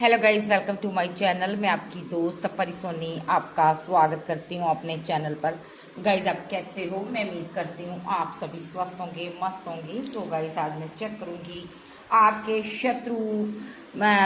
Hello guys, welcome to my channel. मैं आपकी दोस्त परी सोनी आपका स्वागत करती हूँ अपने चैनल पर। गाइज, आप कैसे हो? मैं उम्मीद करती हूँ आप सभी स्वस्थ होंगे, मस्त होंगे। सो गाइज, आज मैं चेक करूंगी आपके शत्रु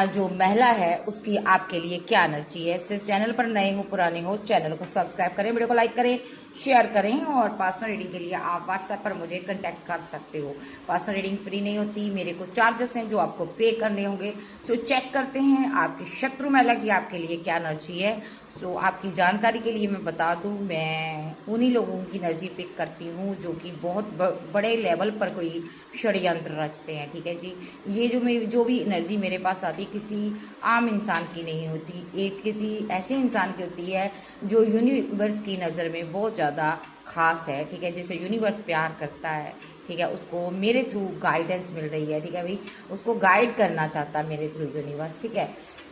जो महिला है उसकी आपके लिए क्या एनर्जी है। इस चैनल पर नए हो पुराने हो, चैनल को सब्सक्राइब करें, वीडियो को लाइक करें, शेयर करें। और पर्सनल रीडिंग के लिए आप व्हाट्सएप पर मुझे कांटेक्ट कर सकते हो। पर्सनल रीडिंग फ्री नहीं होती, मेरे को चार्जेस हैं जो आपको पे करने होंगे। सो चेक करते हैं आपके शत्रु महिला की आपके लिए क्या एनर्जी है। सो आपकी जानकारी के लिए मैं बता दूं, मैं उन्हीं लोगों की एनर्जी पिक करती हूँ जो कि बहुत बड़े लेवल पर कोई षड्यंत्र रचते हैं। ठीक है जी, ये जो भी एनर्जी मेरे पास आती किसी आम इंसान की नहीं होती, एक किसी ऐसे इंसान की होती है जो यूनिवर्स की नज़र में बहुत ज़्यादा खास है। ठीक है, जैसे यूनिवर्स प्यार करता है, ठीक है, उसको मेरे थ्रू गाइडेंस मिल रही है। ठीक है भाई, उसको गाइड करना चाहता है मेरे थ्रू यूनिवर्स। ठीक है,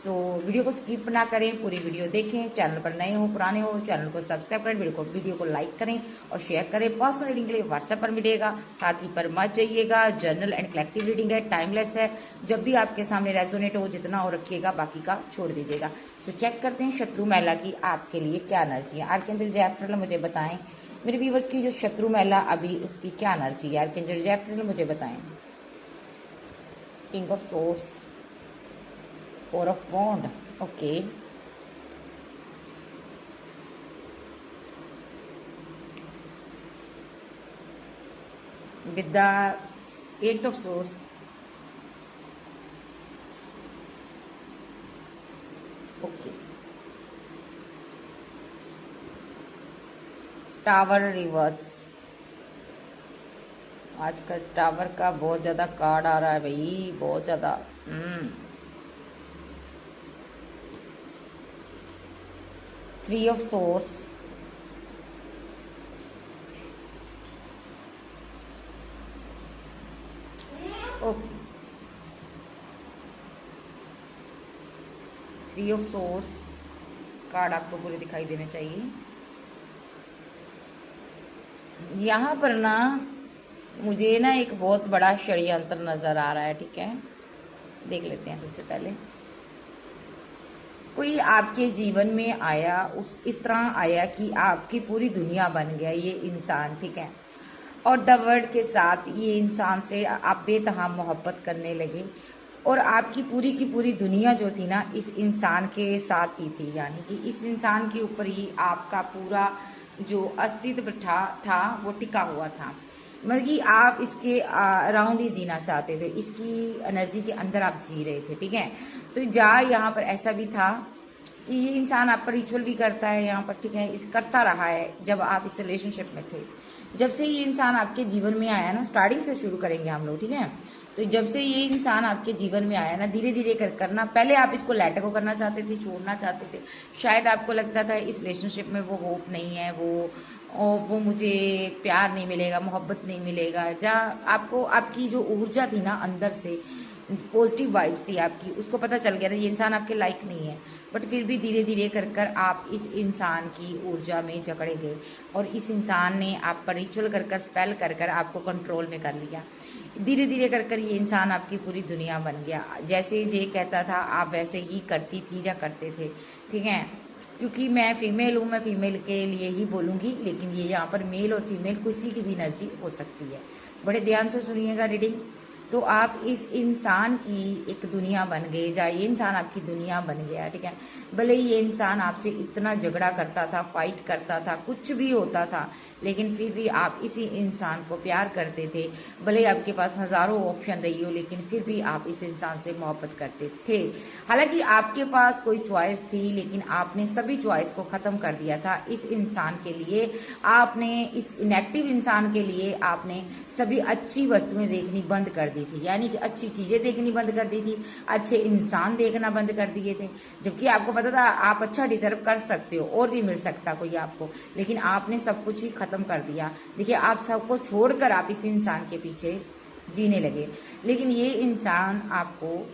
सो वीडियो को स्किप ना करें, पूरी वीडियो देखें। चैनल पर नए हो पुराने हो, चैनल को सब्सक्राइब करें, वीडियो को लाइक करें और शेयर करें। पर्सनल रीडिंग के लिए व्हाट्सएप पर मिलेगा, साथ ही पर मत जाइएगा। जर्नल एंड कलेक्टिव रीडिंग है, टाइमलेस है, जब भी आपके सामने रेजोनेट हो जितना हो रखिएगा, बाकी का छोड़ दीजिएगा। सो चेक करते हैं शत्रु महिला की आपके लिए क्या एनर्जी है। आर्कएंजल जैफ्राइल मुझे बताएं मेरे व्यूवर्स की जो शत्रु महिला अभी उसकी क्या एनर्जी है। आर्कएंजल जैफ्राइल मुझे बताएं। King of swords, four of wand, okay, with the eight of swords, okay, tower reverse. आजकल टावर का बहुत ज्यादा कार्ड आ रहा है भाई, बहुत ज्यादा। Three of swords, okay, three of source card आपको पूरे दिखाई देने चाहिए। यहाँ पर ना मुझे ना एक बहुत बड़ा षड्यंत्र नजर आ रहा है। ठीक है, देख लेते हैं। सबसे पहले कोई आपके जीवन में आया, उस इस तरह आया कि आपकी पूरी दुनिया बन गया ये इंसान। ठीक है, और द वर्ड के साथ ये इंसान से आप बेतहा मोहब्बत करने लगे और आपकी पूरी की पूरी दुनिया जो थी ना इस इंसान के साथ ही थी, यानी कि इस इंसान के ऊपर ही आपका पूरा जो अस्तित्व था वो टिका हुआ था। मतलब कि आप इसके अराउंड ही जीना चाहते थे, इसकी एनर्जी के अंदर आप जी रहे थे। ठीक है, तो यहाँ पर ऐसा भी था कि ये इंसान आप पर रिचुअल भी करता है यहाँ पर। ठीक है, इस करता रहा है जब आप इस रिलेशनशिप में थे। जब से ये इंसान आपके जीवन में आया ना, स्टार्टिंग से शुरू करेंगे हम लोग। ठीक है, तो जब से ये इंसान आपके जीवन में आया ना, धीरे धीरे करना, पहले आप इसको लेट गो करना चाहते थे, छोड़ना चाहते थे। शायद आपको लगता था इस रिलेशनशिप में वो होप नहीं है, वो मुझे प्यार नहीं मिलेगा, मोहब्बत नहीं मिलेगा। जहाँ आपको आपकी जो ऊर्जा थी ना अंदर से, पॉजिटिव वाइब्स थी आपकी, उसको पता चल गया था ये इंसान आपके लायक नहीं है। बट फिर भी धीरे धीरे कर आप इस इंसान की ऊर्जा में जकड़े गए और इस इंसान ने आप पर रिचुअल कर स्पेल कर आपको कंट्रोल में कर लिया। धीरे धीरे कर ये इंसान आपकी पूरी दुनिया बन गया। जैसे ये कहता था आप वैसे ही करती थी या करते थे। ठीक है, क्योंकि मैं फीमेल हूँ, मैं फीमेल के लिए ही बोलूँगी, लेकिन ये यहाँ पर मेल और फीमेल किसी की भी एनर्जी हो सकती है। बड़े ध्यान से सुनिएगा रीडिंग। तो आप इस इंसान की एक दुनिया बन गए, या ये इंसान आपकी दुनिया बन गया। ठीक है, भले ही ये इंसान आपसे इतना झगड़ा करता था, फाइट करता था, कुछ भी होता था, लेकिन फिर भी आप इसी इंसान को प्यार करते थे। भले ही आपके पास हजारों ऑप्शन रही हो, लेकिन फिर भी आप इस इंसान से मोहब्बत करते थे। हालांकि आपके पास कोई चॉइस थी, लेकिन आपने सभी चॉइस को खत्म कर दिया था इस इंसान के लिए। आपने इस इनएक्टिव इंसान के लिए आपने सभी अच्छी वस्तुएं देखनी बंद कर दी थी, यानी कि अच्छी चीजें देखनी बंद कर दी थी, अच्छे इंसान देखना बंद कर दिए थे। जबकि आपको पता था आप अच्छा डिजर्व कर सकते हो, और भी मिल सकता कोई आपको, लेकिन आपने सब कुछ ही खत्म कर दिया। देखिए, आप सबको छोड़कर आप इस इंसान के पीछे जीने लगे, लेकिन ये इंसान आपको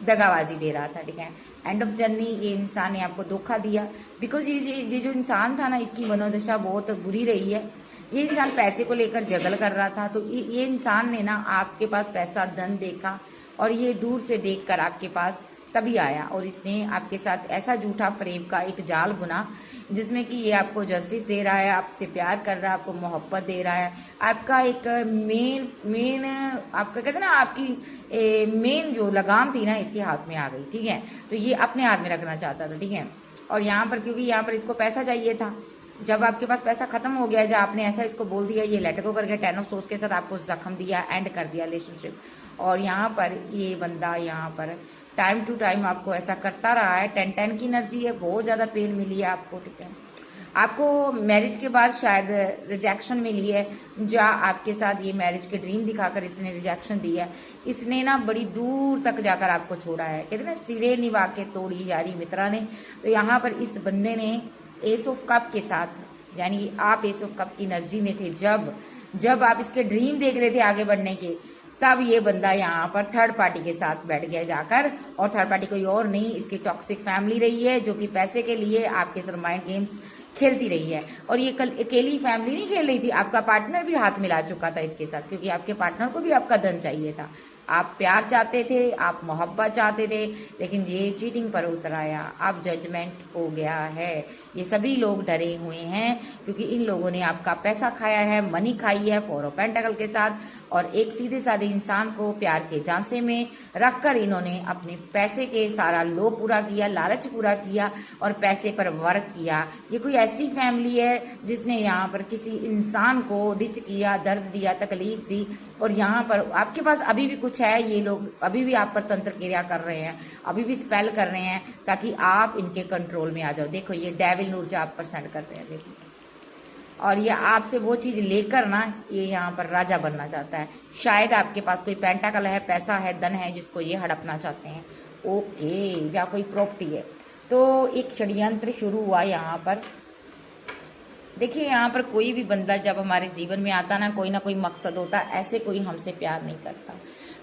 दगाबाजी दे रहा था। ठीक है, एंड ऑफ जर्नी ये इंसान ने आपको धोखा दिया। बिकॉज ये जो इंसान था ना, इसकी मनोदशा बहुत बुरी रही है। ये इंसान पैसे को लेकर जगल कर रहा था, तो ये इंसान ने ना आपके पास पैसा धन देखा और ये दूर से देखकर आपके पास तभी आया और इसने आपके साथ ऐसा झूठा फ्रेब का एक जाल बुना जिसमें कि ये आपको जस्टिस दे रहा है, आपसे प्यार कर रहा है, आपको मोहब्बत दे रहा है, आपका एक मेन मेन आपका कहते हैं ना, आपकी मेन जो लगाम थी ना इसके हाथ में आ गई, ठीक है। तो ये अपने हाथ में रखना चाहता था, ठीक है। और यहाँ पर क्योंकि यहाँ पर इसको पैसा चाहिए था, जब आपके पास पैसा खत्म हो गया, जब आपने ऐसा इसको बोल दिया, ये लेट गो कर गया, 10 ऑफ सोर्स के साथ आपको जख्म दिया, एंड कर दिया रिलेशनशिप। और यहाँ पर ये बंदा यहाँ पर टाइम टू टाइम आपको ऐसा करता रहा है। 10-10 की एनर्जी है, बहुत ज़्यादा पेन मिली है आपको, ठीक है। आपको मैरिज के बाद शायद रिजेक्शन मिली है, जहाँ आपके साथ ये मैरिज के ड्रीम दिखाकर इसने रिजेक्शन दिया है। इसने ना बड़ी दूर तक जाकर आपको छोड़ा है, कहते ना सिरे निभा के तोड़ी यारी मित्रा ने। तो यहाँ पर इस बंदे ने एस ऑफ कप के साथ, यानी आप एस ऑफ कप की एनर्जी में थे, जब आप इसके ड्रीम देख रहे थे आगे बढ़ने के, तब ये बंदा यहाँ पर थर्ड पार्टी के साथ बैठ गया जाकर। और थर्ड पार्टी कोई और नहीं, इसकी टॉक्सिक फैमिली रही है, जो कि पैसे के लिए आपके साथ माइंड गेम्स खेलती रही है। और ये कल अकेली फैमिली नहीं खेल रही थी, आपका पार्टनर भी हाथ मिला चुका था इसके साथ, क्योंकि आपके पार्टनर को भी आपका धन चाहिए था। आप प्यार चाहते थे, आप मोहब्बत चाहते थे, लेकिन ये चीटिंग पर उतर आया। अब जजमेंट हो गया है। ये सभी लोग डरे हुए हैं क्योंकि इन लोगों ने आपका पैसा खाया है, मनी खाई है 4 ऑफ पेंटाकल के साथ। और एक सीधे साधे इंसान को प्यार के झांसे में रखकर इन्होंने अपने पैसे के सारा लोभ पूरा किया, लालच पूरा किया और पैसे पर वर्क किया। ये कोई ऐसी फैमिली है जिसने यहाँ पर किसी इंसान को डिच किया, दर्द दिया, तकलीफ दी। और यहाँ पर आपके पास अभी भी कुछ है, ये लोग अभी भी आप पर तंत्र क्रिया कर रहे हैं, अभी भी स्पेल कर रहे हैं ताकि आप इनके कंट्रोल में आ जाओ। देखो ये डेविल ऊर्जा आप पर सेंड कर रहे हैं, देखिए। और ये आपसे वो चीज़ लेकर ना ये यहाँ पर राजा बनना चाहता है। शायद आपके पास कोई पेंटाकल है, पैसा है, धन है, जिसको ये हड़पना चाहते हैं। ओके, या कोई प्रॉपर्टी है। तो एक षड्यंत्र शुरू हुआ यहाँ पर। देखिए यहाँ पर कोई भी बंदा जब हमारे जीवन में आता ना कोई मकसद होता, ऐसे कोई हमसे प्यार नहीं करता।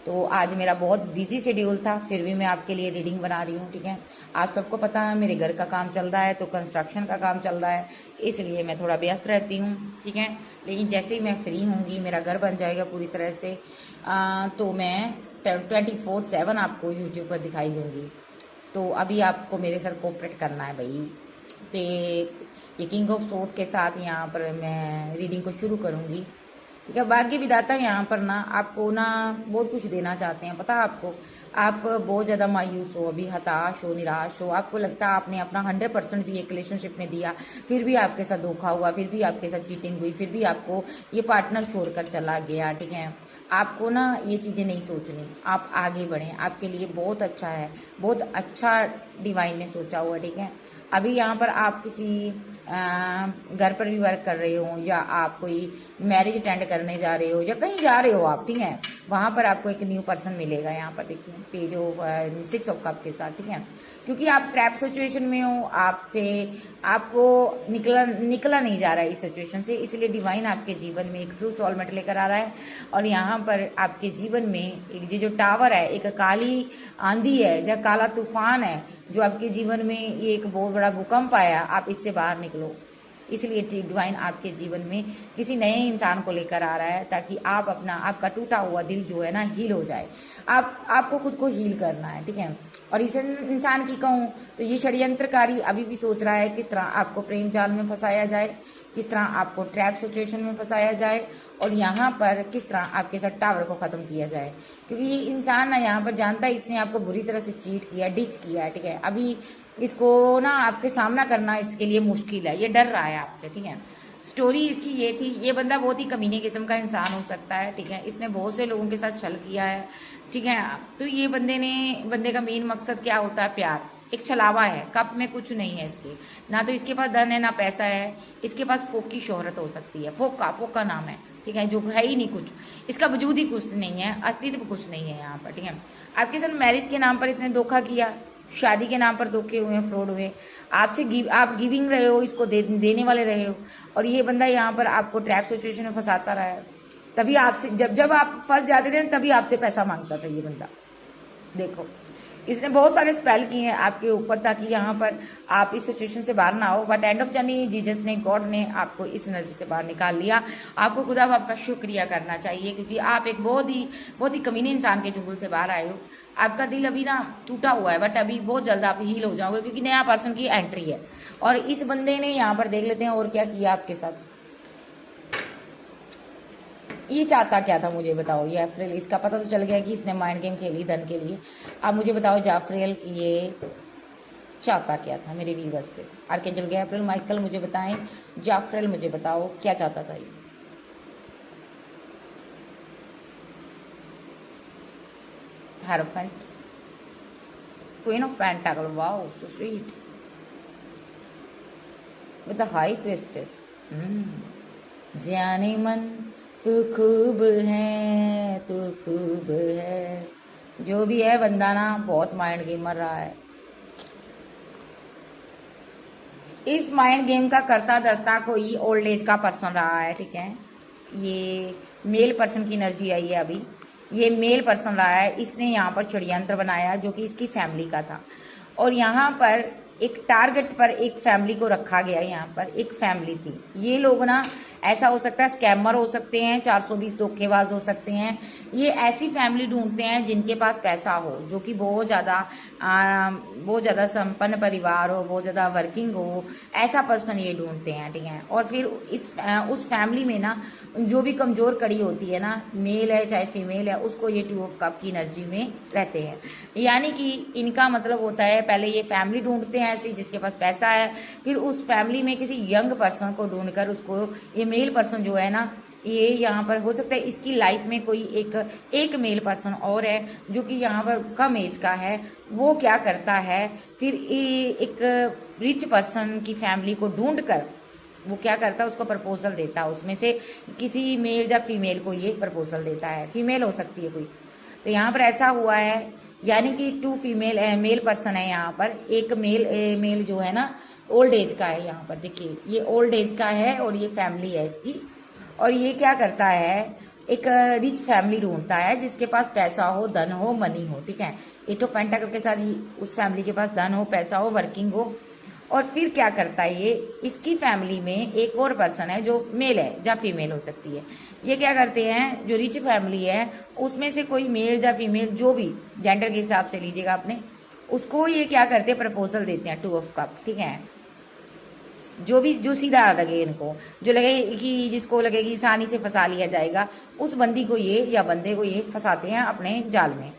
तो आज मेरा बहुत बिजी शेड्यूल था, फिर भी मैं आपके लिए रीडिंग बना रही हूँ, ठीक है। आप सबको पता है मेरे घर का काम चल रहा है, तो कंस्ट्रक्शन का काम चल रहा है, इसलिए मैं थोड़ा व्यस्त रहती हूँ, ठीक है। लेकिन जैसे ही मैं फ्री होंगी, मेरा घर बन जाएगा पूरी तरह से, तो मैं 24/7 आपको यूट्यूब पर दिखाई दूँगी। तो अभी आपको मेरे साथ कोऑपरेट करना है भाई। पे ये किंग ऑफ सोर्स के साथ यहाँ पर मैं रीडिंग को शुरू करूँगी, ठीक है। भाग्य विधाता यहाँ पर ना आपको ना बहुत कुछ देना चाहते हैं, पता है आपको। आप बहुत ज़्यादा मायूस हो, अभी हताश हो, निराश हो, आपको लगता है आपने अपना 100% भी एक रिलेशनशिप में दिया, फिर भी आपके साथ धोखा हुआ, फिर भी आपके साथ चीटिंग हुई, फिर भी आपको ये पार्टनर छोड़कर चला गया, ठीक है। आपको ना ये चीज़ें नहीं सोचनी, आप आगे बढ़ें, आपके लिए बहुत अच्छा है, बहुत अच्छा डिवाइन ने सोचा हुआ, ठीक है। अभी यहाँ पर आप किसी घर पर भी वर्क कर रहे हो, या आप कोई मैरिज अटेंड करने जा रहे हो, या कहीं जा रहे हो आप, ठीक है। वहाँ पर आपको एक न्यू पर्सन मिलेगा, यहाँ पर देखिए पेज ऑफ 6 ऑफ कप के साथ, ठीक है। क्योंकि आप ट्रैप सिचुएशन में हो, आपको निकला नहीं जा रहा है इस सिचुएशन से, इसलिए डिवाइन आपके जीवन में एक ट्रू सोलमेट लेकर आ रहा है। और यहाँ पर आपके जीवन में एक जो टावर है, एक काली आंधी है, जहाँ काला तूफान है, जो आपके जीवन में ये एक बहुत बड़ा भूकंप आया, आप इससे बाहर निकलो। इसलिए डिवाइन आपके जीवन में किसी नए इंसान को लेकर आ रहा है, ताकि आप आपका टूटा हुआ दिल जो है ना हील हो जाए। आपको खुद को हील करना है, ठीक है। और इस इंसान की कहूँ तो ये षड्यंत्रकारी अभी भी सोच रहा है किस तरह आपको प्रेम जाल में फंसाया जाए, किस तरह आपको ट्रैप सिचुएशन में फंसाया जाए, और यहाँ पर किस तरह आपके साथ टावर को ख़त्म किया जाए। क्योंकि ये इंसान ना यहाँ पर जानता है इसने आपको बुरी तरह से चीट किया, डिच किया है, ठीक है। अभी इसको ना आपके सामना करना इसके लिए मुश्किल है, ये डर रहा है आपसे, ठीक है। स्टोरी इसकी ये थी, ये बंदा बहुत ही कमीने किस्म का इंसान हो सकता है, ठीक है। इसने बहुत से लोगों के साथ छल किया है, ठीक है। तो ये बंदे का मेन मकसद क्या होता है? प्यार। एक छलावा है, कप में कुछ नहीं है इसके, ना तो इसके पास धन है ना पैसा है, इसके पास फोक की शोहरत हो सकती है, फोक का नाम है, ठीक है, जो है ही नहीं कुछ, इसका वजूद ही कुछ नहीं है, अस्तित्व कुछ नहीं है यहाँ पर, ठीक है। आपके साथ मैरिज के नाम पर इसने धोखा किया, शादी के नाम पर धोखे हुए, फ्रॉड हुए, आप गिविंग रहे हो, इसको देने वाले रहे हो। और ये बंदा यहाँ पर आपको ट्रैप सिचुएशन में फंसाता रहा है। तभी आपसे जब आप फंस जाते थे तभी आपसे पैसा मांगता था ये बंदा। देखो इसने बहुत सारे स्पेल किए हैं आपके ऊपर ताकि यहाँ पर आप इस सिचुएशन से बाहर ना हो, but end of journey Jesus ने, गॉड ने आपको इस एनर्जी से बाहर निकाल लिया। आपको खुदा बाप का शुक्रिया करना चाहिए, क्योंकि आप एक बहुत ही कमीने इंसान के चुंगल से बाहर आए हो। आपका दिल अभी ना टूटा हुआ है, बट अभी बहुत जल्द आप हील हो जाओगे क्योंकि नया पर्सन की एंट्री है। और इस बंदे ने यहाँ पर देख लेते हैं और क्या किया आपके साथ। ये चाहता क्या था मुझे बताओ। ये अफ्रेल, इसका पता तो चल गया कि इसने माइंड गेम खेली धन के लिए। अब मुझे बताओ जाफरेल ये चाहता क्या था मेरे व्यूवर से। आर्केंजल गैब्रियल माइकल मुझे बताएं, जाफरेल मुझे बताओ क्या चाहता था ये। Hierophant, queen of pentacle, wow so sweet, with the high priestess. जाने मन तू खूब है, तू खूब है। जो भी है बंदा ना बहुत माइंड गेमर रहा है। इस माइंड गेम का करता धरता कोई ओल्ड एज का पर्सन रहा है, ठीक है। ये मेल पर्सन की एनर्जी आई है अभी। ये मेल पर्सन रहा है, इसने यहाँ पर षड्यंत्र बनाया जो कि इसकी फैमिली का था। और यहाँ पर एक टारगेट पर एक फैमिली को रखा गया। यहाँ पर एक फैमिली थी। ये लोग ना ऐसा हो सकता है स्कैमर हो सकते हैं, 420 धोखेबाज हो सकते हैं। ये ऐसी फैमिली ढूंढते हैं जिनके पास पैसा हो, जो कि बहुत ज़्यादा संपन्न परिवार हो, बहुत ज़्यादा वर्किंग हो, ऐसा पर्सन ये ढूंढते हैं, ठीक है। और फिर उस फैमिली में ना जो भी कमजोर कड़ी होती है ना, मेल है चाहे फीमेल है, उसको ये 2 ऑफ कप की एनर्जी में रहते हैं। यानी कि इनका मतलब होता है पहले ये फैमिली ढूंढते हैं ऐसी जिसके पास पैसा है, फिर उस फैमिली में किसी यंग पर्सन को ढूंढकर उसको, ये मेल पर्सन जो है ना, ये यहाँ पर हो सकता है इसकी लाइफ में कोई एक मेल पर्सन और है जो कि यहाँ पर कम एज का है। वो क्या करता है फिर एक रिच पर्सन की फैमिली को ढूंढकर वो क्या करता है उसको प्रपोजल देता है। उसमें से किसी मेल या फीमेल को ये प्रपोजल देता है, फीमेल हो सकती है कोई। तो यहाँ पर ऐसा हुआ है, यानी कि 2 फीमेल मेल पर्सन है यहाँ पर। एक मेल जो है ना ओल्ड एज का है। यहाँ पर देखिए ये ओल्ड एज का है और ये फैमिली है इसकी। और ये क्या करता है, एक रिच फैमिली ढूंढता है जिसके पास पैसा हो, धन हो, मनी हो, ठीक है। 8 ऑफ पेंटाकल के साथ उस फैमिली के पास धन हो, पैसा हो, वर्किंग हो। और फिर क्या करता है ये, इसकी फैमिली में एक और पर्सन है जो मेल है या फीमेल हो सकती है। ये क्या करते हैं, जो रिच फैमिली है उसमें से कोई मेल या फीमेल, जो भी जेंडर के हिसाब से लीजिएगा आपने, उसको ये क्या करते हैं प्रपोजल देते हैं 2 ऑफ कप, ठीक है। जो सीधा लगे इनको, जो लगे कि जिसको लगे कि आसानी से फंसा लिया जाएगा, उस बंदी को ये या बंदे को ये फंसाते हैं अपने जाल में।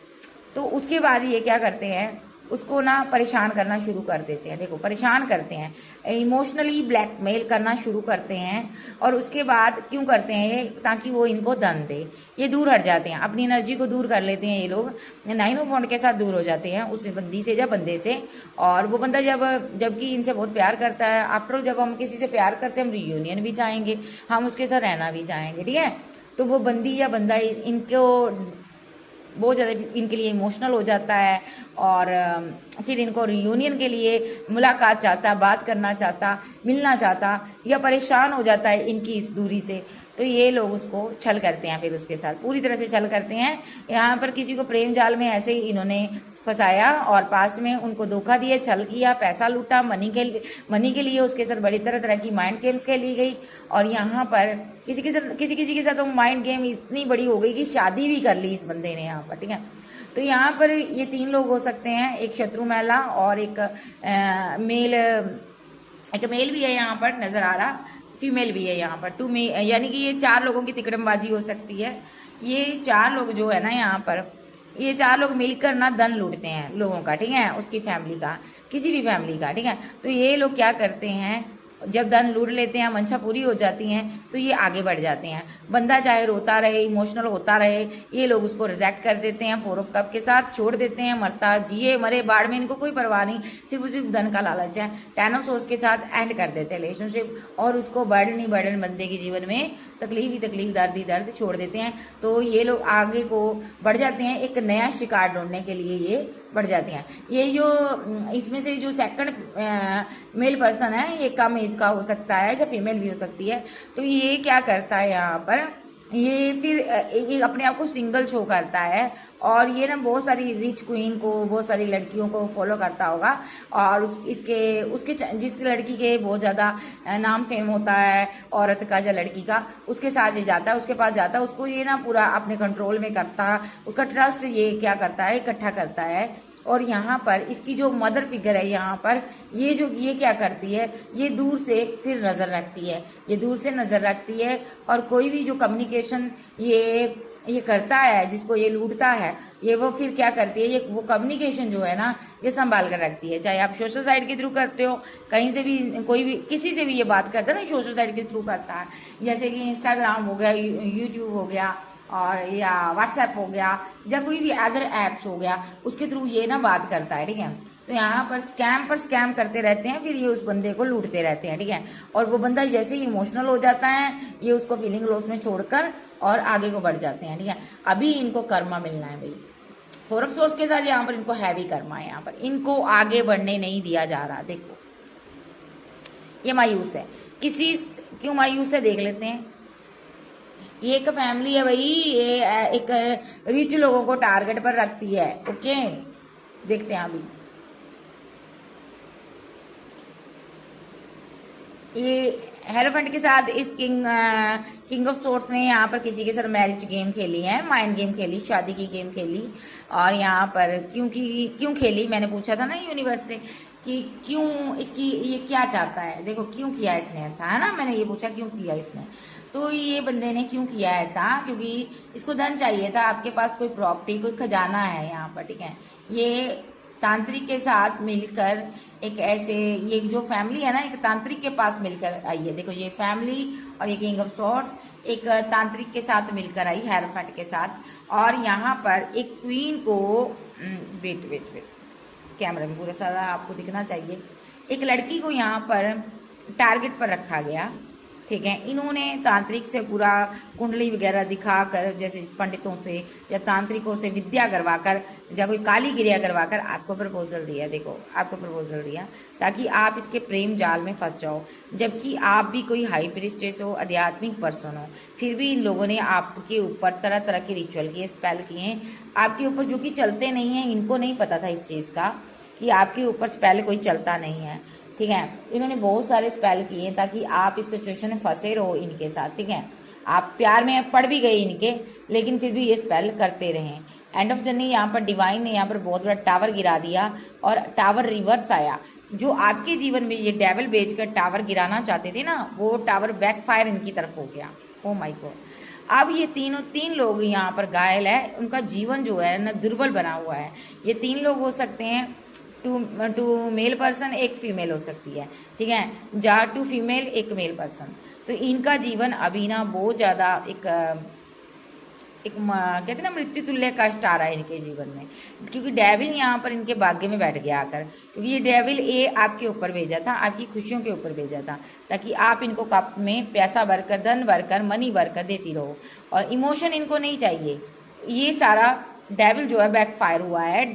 तो उसके बाद ये क्या करते हैं, उसको ना परेशान करना शुरू कर देते हैं। देखो परेशान करते हैं, इमोशनली ब्लैकमेल करना शुरू करते हैं। और उसके बाद क्यों करते हैं ये, ताकि वो इनको धन दे। ये दूर हट जाते हैं, अपनी एनर्जी को दूर कर लेते हैं ये लोग। 9 ऑफ वांड के साथ दूर हो जाते हैं उस बंदी से या बंदे से। और वो बंदा जबकि इनसे बहुत प्यार करता है। आफ्टर ऑल जब हम किसी से प्यार करते हैं हम रियूनियन भी चाहेंगे, हम उसके साथ रहना भी चाहेंगे, ठीक है। तो वो बंदी या बंदा इनको बहुत ज़्यादा इनके लिए इमोशनल हो जाता है। और फिर इनको रियूनियन के लिए मुलाकात चाहता, बात करना चाहता, मिलना चाहता, या परेशान हो जाता है इनकी इस दूरी से। तो ये लोग उसको छल करते हैं, फिर उसके साथ पूरी तरह से छल करते हैं। यहाँ पर किसी को प्रेम जाल में ऐसे ही इन्होंने फंसाया और पास्ट में उनको धोखा दिया, छल किया, पैसा लूटा, मनी के लिए उसके साथ बड़ी तरह की माइंड गेम्स खेली गई। और यहाँ पर किसी के साथ तो माइंड गेम इतनी बड़ी हो गई कि शादी भी कर ली इस बंदे ने यहाँ पर, ठीक है। तो यहाँ पर ये 3 लोग हो सकते हैं, एक शत्रु महिला और एक मेल भी है यहाँ पर नजर आ रहा, फीमेल भी है यहाँ पर 2 यानी कि ये 4 लोगों की तिकड़मबाजी हो सकती है। ये 4 लोग जो है ना यहाँ पर, ये 4 लोग मिलकर ना धन लूटते हैं लोगों का, ठीक है, उसकी फैमिली का, किसी भी फैमिली का, ठीक है। तो ये लोग क्या करते हैं, जब धन लूट लेते हैं, मंशा पूरी हो जाती हैं, तो ये आगे बढ़ जाते हैं। बंदा चाहे रोता रहे, इमोशनल होता रहे, ये लोग उसको रिजेक्ट कर देते हैं, 4 ऑफ कप के साथ छोड़ देते हैं। मरता जिए मरे बाढ़ में इनको कोई परवाह नहीं, सिर्फ धन का लालच है। 10 ऑफ सोर्स के साथ एंड कर देते हैं रिलेशनशिप, और उसको बर्डन ही बर्डन बंदे के जीवन में तकलीफ ही तकलीफ, दर्द ही दर्द छोड़ देते हैं। तो ये लोग आगे को बढ़ जाते हैं, एक नया शिकार ढूंढने के लिए ये बढ़ जाते हैं। ये जो इसमें से जो सेकंड मेल पर्सन है, ये कम एज का हो सकता है या फीमेल भी हो सकती है। तो ये क्या करता है यहाँ पर, ये फिर अपने आप को सिंगल शो करता है और ये ना बहुत सारी रिच क्वीन को, बहुत सारी लड़कियों को फॉलो करता होगा, और इसके उसके जिस लड़की के बहुत ज़्यादा नाम फेम होता है औरत का या लड़की का, उसके साथ ये जाता है, उसके पास जाता है, उसको ये ना पूरा अपने कंट्रोल में करता है, उसका ट्रस्ट ये क्या करता है, इकट्ठा करता है। और यहाँ पर इसकी जो मदर फिगर है यहाँ पर, ये क्या करती है, ये दूर से फिर नज़र रखती है, ये दूर से नज़र रखती है, और कोई भी जो कम्युनिकेशन ये करता है, जिसको ये लूटता है, ये वो फिर क्या करती है, ये वो कम्युनिकेशन जो है ना, ये संभाल कर रखती है। चाहे आप सोशल साइट के थ्रू करते हो, कहीं से भी कोई भी किसी से भी ये बात करता है ना, सोशल साइट के थ्रू करता है, जैसे कि इंस्टाग्राम हो गया, यूट्यूब हो गया, और या व्हाट्सएप हो गया, या कोई भी अदर ऐप्स हो गया, उसके थ्रू ये ना बात करता है, ठीक है। तो यहाँ पर स्कैम करते रहते हैं, फिर ये उस बंदे को लूटते रहते हैं, ठीक है। और वो बंदा जैसे ही इमोशनल हो जाता है, ये उसको फीलिंग लॉस में छोड़कर और आगे को बढ़ जाते हैं, ठीक है। अभी इनको कर्मा मिलना है भाई, फोर ऑफ सोर्स के साथ यहाँ पर इनको हैवी कर्मा है, यहाँ पर इनको आगे बढ़ने नहीं दिया जा रहा। देखो ये मायूस है, किसी क्यों मायूस है देख लेते हैं। ये एक फैमिली है भाई, ये एक रिच लोगों को टारगेट पर रखती है, ओके। देखते हैं अभी ये हेरोफेंट के साथ इस किंग ऑफ सोर्स ने यहाँ पर किसी के साथ मैरिज गेम खेली है, माइंड गेम खेली, शादी की गेम खेली। और यहाँ पर क्यों खेली, मैंने पूछा था ना यूनिवर्स से कि क्यों इसकी ये क्या चाहता है, देखो क्यों किया इसने ऐसा, है ना, मैंने ये पूछा क्यों किया इसने। तो ये बंदे ने क्यों किया ऐसा, क्योंकि इसको धन चाहिए था, आपके पास कोई प्रॉपर्टी, कोई खजाना है यहाँ पर, ठीक है। ये तांत्रिक के साथ मिलकर एक ऐसे, ये जो फैमिली है ना, एक तांत्रिक के पास मिलकर आई है। देखो ये फैमिली और ये किंग ऑफ सॉर्ड्स एक तांत्रिक के साथ मिलकर आई, हेरोफेंट के साथ। और यहाँ पर एक क्वीन को वेट कैमरा में पूरा सारा आपको दिखना चाहिए। एक लड़की को यहाँ पर टारगेट पर रखा गया, ठीक है। इन्होंने तांत्रिक से पूरा कुंडली वगैरह दिखाकर, जैसे पंडितों से या तांत्रिकों से विद्या करवाकर या कोई काली क्रिया करवाकर आपको प्रपोजल दिया। देखो आपको प्रपोजल दिया ताकि आप इसके प्रेम जाल में फंस जाओ, जबकि आप भी कोई हाई प्रीस्टेस हो, आध्यात्मिक पर्सन हो, फिर भी इन लोगों ने आपके ऊपर तरह तरह के रिचुअल किए, स्पेल किए आपके ऊपर, जो कि चलते नहीं है। इनको नहीं पता था इस चीज़ का कि आपके ऊपर स्पेल कोई चलता नहीं है, ठीक है। इन्होंने बहुत सारे स्पेल किए ताकि आप इस सिचुएशन में फंसे रहो इनके साथ, ठीक है। आप प्यार में पड़ भी गए इनके, लेकिन फिर भी ये स्पेल करते रहे। एंड ऑफ जर्नी यहाँ पर डिवाइन ने यहाँ पर बहुत बड़ा टावर गिरा दिया, और टावर रिवर्स आया। जो आपके जीवन में ये डेविल भेजकर टावर गिराना चाहते थे ना, वो टावर बैकफायर इनकी तरफ हो गया। ओ माय गॉड, अब ये तीन लोग यहाँ पर घायल है, उनका जीवन जो है ना दुर्बल बना हुआ है। ये 3 लोग हो सकते हैं, टू मेल पर्सन, एक फीमेल हो सकती है, ठीक है, या 2 फीमेल 1 मेल पर्सन। तो इनका जीवन अभी ना बहुत ज़्यादा एक कहते हैं ना मृत्यु तुल्य कष्ट आ रहा है इनके जीवन में, क्योंकि डेविल यहाँ पर इनके भाग्य में बैठ गया आकर। क्योंकि ये डेविल आपके ऊपर भेजा था, आपकी खुशियों के ऊपर भेजा था, ताकि आप इनको कप में पैसा भरकर, धन भरकर, मनी भरकर देती रहो, और इमोशन इनको नहीं चाहिए। ये सारा डेविल जो है बैकफायर हुआ है।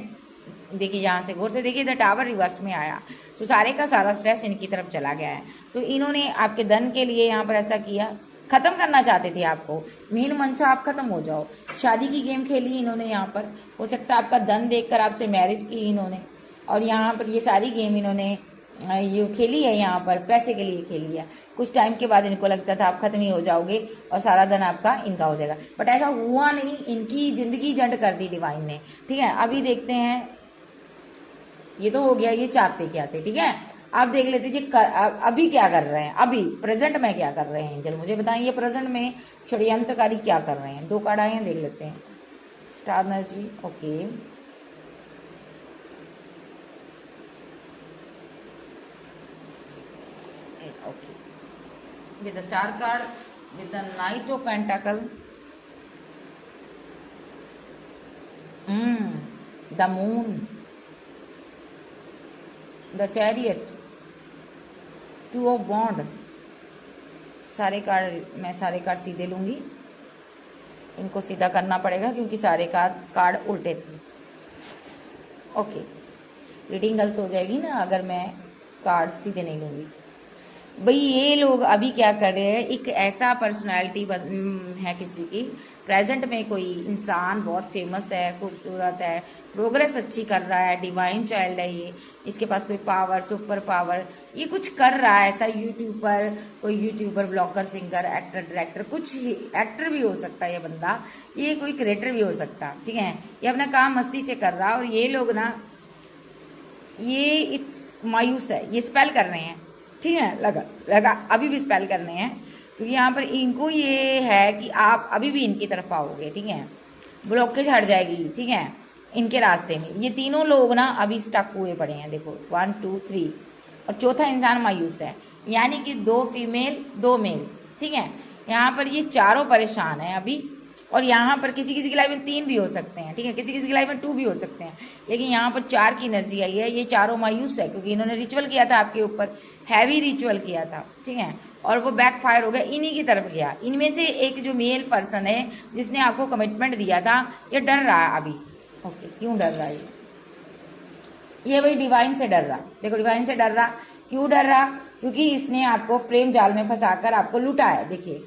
देखिए यहाँ से गौर से देखिए, द टावर रिवर्स में आया, तो सारे का सारा स्ट्रेस इनकी तरफ चला गया है। तो इन्होंने आपके धन के लिए यहाँ पर ऐसा किया, खत्म करना चाहते थे आपको, मीन मंशा आप खत्म हो जाओ। शादी की गेम खेली इन्होंने यहाँ पर, हो सकता है आपका धन देखकर आपसे मैरिज की इन्होंने, और यहाँ पर ये सारी गेम इन्होंने ये खेली है, यहाँ पर पैसे के लिए खेली है। कुछ टाइम के बाद इनको लगता था आप खत्म ही हो जाओगे और सारा धन आपका इनका हो जाएगा, बट ऐसा हुआ नहीं, इनकी जिंदगी जंड कर दी डिवाइन ने, ठीक है। अभी देखते हैं, ये तो हो गया ये चाहते क्या थे, ठीक है। आप देख लेते जी अभी क्या कर रहे हैं, अभी प्रेजेंट में क्या कर रहे हैं, चलो मुझे बताएं ये प्रेजेंट में षड्यंत्रकारी क्या कर रहे हैं। 2 कार्ड आए हैं, देख लेते हैं। Star energy, okay, okay, with the star card, with the knight of pentacle, the moon, the chariot, 2 of wand. सारे कार्ड मैं सारे कार्ड सीधे लूंगी, इनको सीधा करना पड़ेगा क्योंकि सारे कार्ड उल्टे थे। ओके, रीडिंग गलत हो जाएगी ना अगर मैं कार्ड सीधे नहीं लूंगी। भाई ये लोग अभी क्या कर रहे हैं, एक ऐसा पर्सनालिटी है किसी की, प्रेजेंट में कोई इंसान बहुत फेमस है, खूबसूरत है, प्रोग्रेस अच्छी कर रहा है, डिवाइन चाइल्ड है ये, इसके पास कोई पावर, सुपर पावर, ये कुछ कर रहा है ऐसा, यूट्यूबर, कोई YouTuber, blogger, singer, actor, director, कुछ एक्टर भी हो सकता है ये बंदा, ये कोई क्रिएटर भी हो सकता है, ठीक है। ये अपना काम मस्ती से कर रहा है, और ये लोग ना, ये इस मायूस है, ये स्पेल कर रहे हैं, ठीक है, लगा लगा अभी भी स्पेल कर रहे हैं, क्योंकि यहाँ पर इनको ये है कि आप अभी भी इनकी तरफ आओगे, ठीक है, ब्लॉकेज हट जाएगी, ठीक है, इनके रास्ते में। ये तीनों लोग ना अभी स्टक हुए पड़े हैं, देखो 1 2 3, और चौथा इंसान मायूस है, यानी कि 2 फीमेल 2 मेल, ठीक है। यहाँ पर ये चारों परेशान है अभी, और यहाँ पर किसी किसी की लाइफ में 3 भी हो सकते हैं, ठीक है, किसी किसी की लाइफ में 2 भी हो सकते हैं, लेकिन यहाँ पर 4 की एनर्जी आई है। ये चारों मायूस है, क्योंकि इन्होंने रिचुअल किया था आपके ऊपर, हैवी रिचुअल किया था, ठीक है, और वो बैक फायर हो गया, इन्हीं की तरफ गया। इनमें से एक जो मेल पर्सन है जिसने आपको कमिटमेंट दिया था, ये डर रहा है अभी। ओके, क्यों डर रहा है ये भाई डिवाइन से डर रहा, देखो डिवाइन से डर रहा, क्यों डर रहा, क्योंकि इसने आपको प्रेम जाल में फंसाकर आपको लूटा है, देखिए,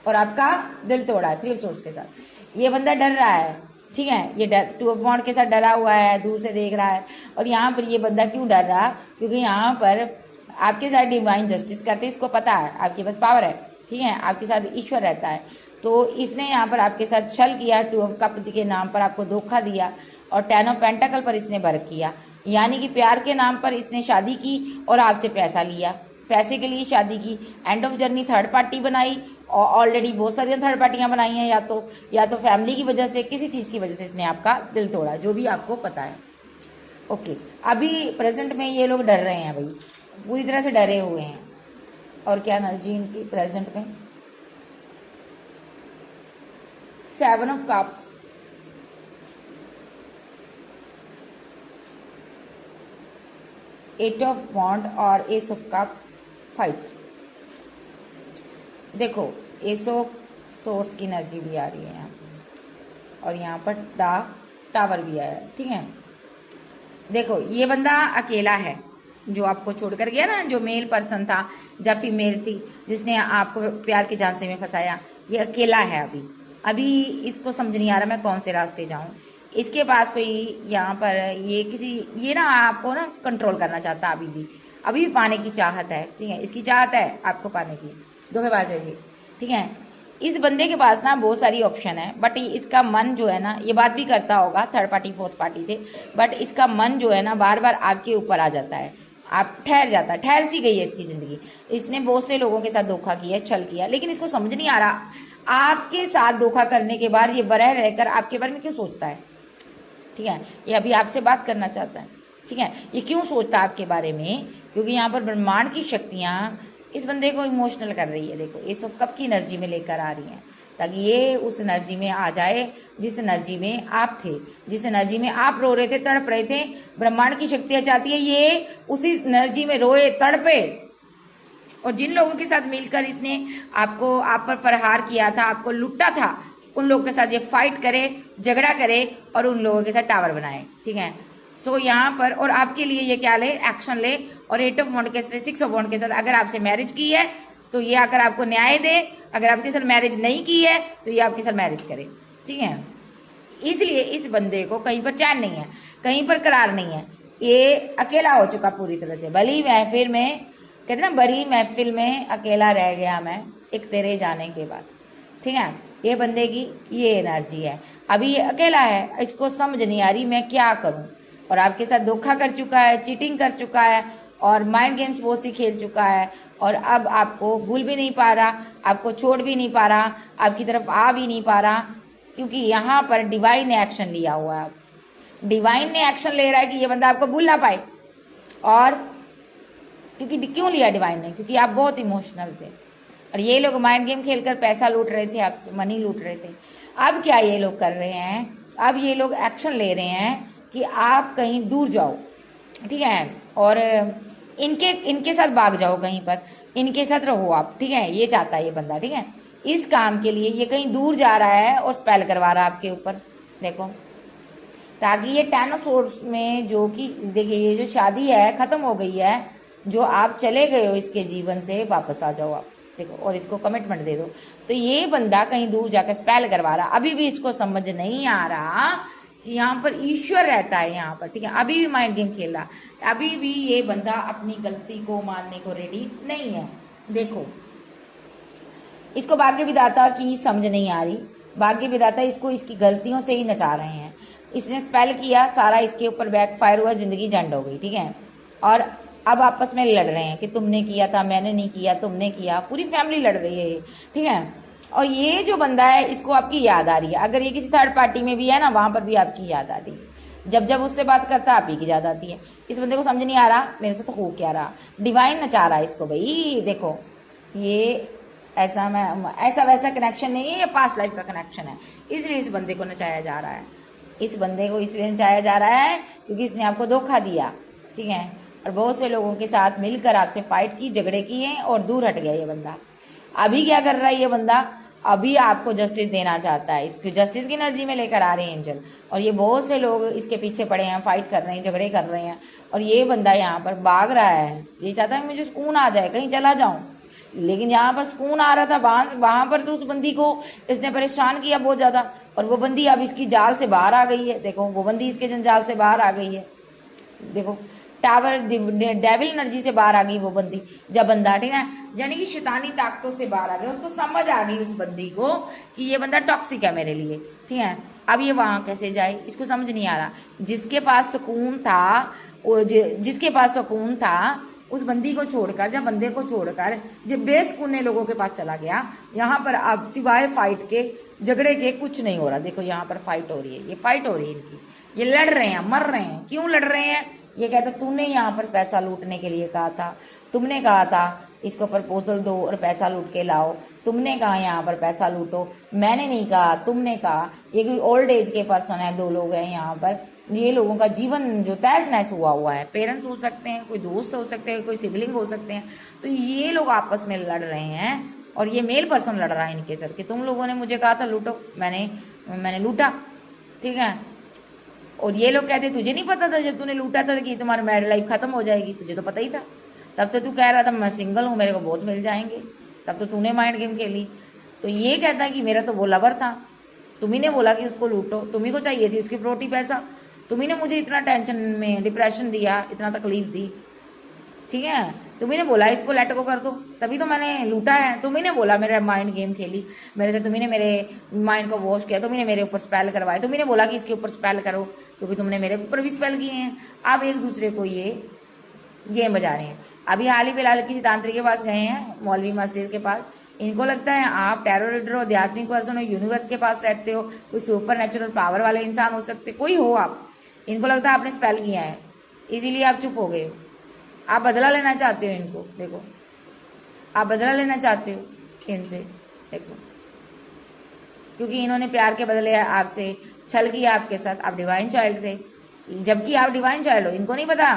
और आपका दिल तोड़ा है 3 ऑफ सोर्ड्स के साथ। ये बंदा डर रहा है, ठीक है, ये डर 2 ऑफ वॉन्ड के साथ डरा हुआ है, दूर से देख रहा है। और यहाँ पर ये बंदा क्यों डर रहा, क्योंकि यहाँ पर आपके साथ डिवाइन जस्टिस करते, इसको पता है आपके पास पावर है, ठीक है, आपके साथ ईश्वर रहता है, तो इसने यहाँ पर आपके साथ छल किया, 2 ऑफ कप के नाम पर आपको धोखा दिया, और 10 ऑफ पेंटाकल पर इसने वर्क किया, यानी कि प्यार के नाम पर इसने शादी की और आपसे पैसा लिया, पैसे के लिए शादी की, end of journey third party बनाई, और ऑलरेडी बहुत सारी थर्ड पार्टियां बनाई हैं, या तो फैमिली की वजह से, किसी चीज की वजह से इसने आपका दिल तोड़ा, जो भी आपको पता है। ओके, अभी प्रेजेंट में ये लोग डर रहे हैं भाई, पूरी तरह से डरे हुए हैं। और क्या एनर्जी इनकी प्रेजेंट में, 7 of cups, eight of wand और एस ऑफ कप, फाइट। देखो एस ऑफ सोर्स की एनर्जी भी आ रही है यहाँ पर, और यहाँ पर द टावर भी आया है, ठीक है। देखो ये बंदा अकेला है, जो आपको छोड़कर गया ना, जो मेल पर्सन था, जब फीमेल थी जिसने आपको प्यार के झांसे में फंसाया, ये अकेला है अभी। अभी इसको समझ नहीं आ रहा मैं कौन से रास्ते जाऊं। इसके पास कोई यहाँ पर ये ना आपको ना कंट्रोल करना चाहता, अभी भी पाने की चाहत है, ठीक है, इसकी चाहत है आपको पाने की, धोखेबाज है ये, ठीक है। इस बंदे के पास ना बहुत सारी ऑप्शन है, बट इसका मन जो है ना, ये बात भी करता होगा थर्ड पार्टी फोर्थ पार्टी से, बट इसका मन जो है ना बार बार आपके ऊपर आ जाता है, आप ठहर जाता है, ठहर सी गई है इसकी जिंदगी। इसने बहुत से लोगों के साथ धोखा किया, छल किया, लेकिन इसको समझ नहीं आ रहा आपके साथ धोखा करने के बाद ये बरह रहकर आपके बारे में क्यों सोचता है, ठीक है। ये अभी आपसे बात करना चाहता है, ठीक है। ये क्यों सोचता है आपके बारे में, क्योंकि यहाँ पर ब्रह्मांड की शक्तियां इस बंदे को इमोशनल कर रही है। देखो ये सब कब की एनर्जी में लेकर आ रही हैं, ताकि ये उस एनर्जी में आ जाए जिस एनर्जी में आप थे, जिस एनर्जी में आप रो रहे थे, तड़प रहे थे। ब्रह्मांड की शक्तियां चाहती है ये उसी एनर्जी में रोए, तड़पे। और जिन लोगों के साथ मिलकर इसने आपको आप पर प्रहार किया था, आपको लुटा था, उन लोगों के साथ ये फाइट करे, झगड़ा करे, और उन लोगों के साथ टावर बनाए, ठीक है। सो यहाँ पर और आपके लिए ये क्या ले, एक्शन ले, और 8 ऑफ वॉन्ड के साथ 6 ऑफ वॉन्ड के साथ अगर आपसे मैरिज की है तो ये आकर आपको न्याय दे, अगर आपके साथ मैरिज नहीं की है तो ये आपके साथ मैरिज करे, ठीक है। इसलिए इस बंदे को कहीं पर चैन नहीं है, कहीं पर करार नहीं है, ये अकेला हो चुका पूरी तरह से। भली महफिल में, कहते ना, बड़ी महफिल में अकेला रह गया मैं एक तेरे जाने के बाद, ठीक है। ये बंदे की ये एनर्जी है, अभी ये अकेला है, इसको समझ नहीं आ रही मैं क्या करूं, और आपके साथ धोखा कर चुका है, चीटिंग कर चुका है, और माइंड गेम्स बहुत सी खेल चुका है, और अब आपको भूल भी नहीं पा रहा, आपको छोड़ भी नहीं पा रहा, आपकी तरफ आ भी नहीं पा रहा, क्योंकि यहाँ पर डिवाइन ने एक्शन लिया हुआ है। डिवाइन ने एक्शन ले रहा है कि ये बंदा आपको भूल ना पाए। और क्योंकि क्यों लिया डिवाइन ने, क्योंकि आप बहुत इमोशनल थे, और ये लोग माइंड गेम खेलकर पैसा लूट रहे थे आपसे, मनी लूट रहे थे। अब क्या ये लोग कर रहे हैं, अब ये लोग एक्शन ले रहे हैं कि आप कहीं दूर जाओ, ठीक है, और इनके साथ भाग जाओ, कहीं पर इनके साथ रहो आप, ठीक है। ये चाहता है ये बंदा, ठीक है। इस काम के लिए ये कहीं दूर जा रहा है और स्पेल करवा रहा है आपके ऊपर, देखो, ताकि ये 10 ऑफ सोर्ड्स में, जो कि देखिए ये जो शादी है खत्म हो गई है, जो आप चले गए हो इसके जीवन से, वापस आ जाओ आप। देखो, और इसको कमिटमेंट दे दो। तो ये बंदा कहीं दूर जाकर स्पेल करवा रहा, अभी भी इसको समझ नहीं आ रहा कि यहाँ पर ईश्वर रहता है यहाँ पर, ठीक है। अभी भी माइंड गेम खेल रहा, अभी भी ये बंदा अपनी गलती को मानने को रेडी नहीं है। देखो, इसको भाग्य विधाता की समझ नहीं आ रही। भाग्य विधाता इसको इसकी गलतियों से ही नचा रहे हैं। इसने स्पेल किया, सारा इसके ऊपर बैकफायर हुआ, जिंदगी झंड हो गई, ठीक है। और अब आपस में लड़ रहे हैं कि तुमने किया था, मैंने नहीं किया, तुमने किया, पूरी फैमिली लड़ रही है, ठीक है। और ये जो बंदा है, इसको आपकी याद आ रही है। अगर ये किसी थर्ड पार्टी में भी है ना, वहां पर भी आपकी याद आती है। जब जब उससे बात करता है, आप ही की याद आती है। इस बंदे को समझ नहीं आ रहा मेरे से तो हो क्या रहा। डिवाइन नचा रहा है इसको भाई। देखो, ये ऐसा वैसा कनेक्शन नहीं है, ये पास्ट लाइफ का कनेक्शन है, इसलिए इस बंदे को नचाया जा रहा है। इस बंदे को इसलिए नचाया जा रहा है क्योंकि इसने आपको धोखा दिया, ठीक है। और बहुत से लोगों के साथ मिलकर आपसे फाइट की, झगड़े किए और दूर हट गया ये बंदा। अभी क्या कर रहा है ये बंदा? अभी आपको जस्टिस देना चाहता है। इसको जस्टिस की एनर्जी में लेकर आ रहे हैं एंजल, और ये बहुत से लोग इसके पीछे पड़े हैं, फाइट कर रहे हैं, झगड़े कर रहे हैं। और ये बंदा यहाँ पर भाग रहा है, ये चाहता है मुझे सुकून आ जाए, कहीं चला जाऊं। लेकिन यहाँ पर सुकून आ रहा था, वहां पर तो उस बंदी को इसने परेशान किया बहुत ज्यादा, और वो बंदी अब इसकी जाल से बाहर आ गई है। देखो, वो बंदी इसके जंजाल से बाहर आ गई है। देखो, टावर डेविल एनर्जी से बाहर आ गई वो बंदी, जब बंदा, ठीक है, यानी कि शैतानी ताकतों से बाहर आ गया। उसको समझ आ गई उस बंदी को कि ये बंदा टॉक्सिक है मेरे लिए, ठीक है। अब ये वहां कैसे जाए, इसको समझ नहीं आ रहा। जिसके पास सुकून था, जिसके पास सुकून था, उस बंदी को छोड़कर, जब बंदे को छोड़कर जब बेसुकूने लोगों के पास चला गया। यहाँ पर अब सिवाय फाइट के, झगड़े के कुछ नहीं हो रहा। देखो, यहाँ पर फाइट हो रही है, ये फाइट हो रही है इनकी, ये लड़ रहे हैं, मर रहे हैं। क्यों लड़ रहे हैं? ये कहते तूने यहाँ पर पैसा लूटने के लिए कहा था, तुमने कहा था इसको प्रपोजल दो और पैसा लूट के लाओ, तुमने कहा यहाँ पर पैसा लूटो, मैंने नहीं कहा, तुमने कहा। ये कोई ओल्ड एज के पर्सन है, 2 लोग हैं यहाँ पर। ये लोगों का जीवन जो तहस नहस हुआ है, पेरेंट्स हो सकते हैं, कोई दोस्त हो सकते हैं, कोई सिबलिंग हो सकते हैं। तो ये लोग आपस में लड़ रहे हैं, और ये मेल पर्सन लड़ रहा है इनके सर कि तुम लोगों ने मुझे कहा था लूटो, मैंने लूटा, ठीक है। और ये लोग कहते तुझे नहीं पता था जब तूने लूटा था कि तुम्हारी मैरिड लाइफ खत्म हो जाएगी? तुझे तो पता ही था, तब तो तू कह रहा था मैं सिंगल हूं, मेरे को बहुत मिल जाएंगे, तब तो तूने माइंड गेम खेली। तो ये कहता है कि मेरा तो वो लवर था, तुम्ही ने बोला कि उसको लूटो, तुम्ही को चाहिए थी उसकी प्रोटी पैसा, तुम्ही ने मुझे इतना टेंशन में डिप्रेशन दिया, इतना तकलीफ दी, ठीक है। तुम्ही ने बोला इसको लेट गो कर दो, तभी तो मैंने लूटा है। तुम्ही ने बोला मेरा माइंड गेम खेली मेरे से, तुम्ही ने मेरे माइंड को वॉश किया, तुम्ही ने मेरे ऊपर स्पेल करवाए, तुम्ही ने बोला कि इसके ऊपर स्पेल करो, क्योंकि तुमने मेरे ऊपर भी स्पेल किए हैं। अब एक दूसरे को ये गेम बजा रहे हैं। अभी हाल ही फिलहाल किसी तांत्रिक के पास गए हैं, मौलवी मस्जिद के पास। इनको लगता है आप टैरो रीडर हो, आध्यात्मिक पर्सन हो, यूनिवर्स के पास रहते हो, कोई सुपर नेचुरल पावर वाले इंसान हो सकते, कोई हो आप। इनको लगता है आपने स्पेल किया है, इसीलिए आप चुप हो गए हो। आप बदला लेना चाहते हो इनको, देखो, आप बदला लेना चाहते हो इनसे, देखो, क्योंकि इन्होंने प्यार के बदले आपसे छल किया आपके साथ। आप डिवाइन चाइल्ड थे, जबकि आप डिवाइन चाइल्ड हो। इनको नहीं पता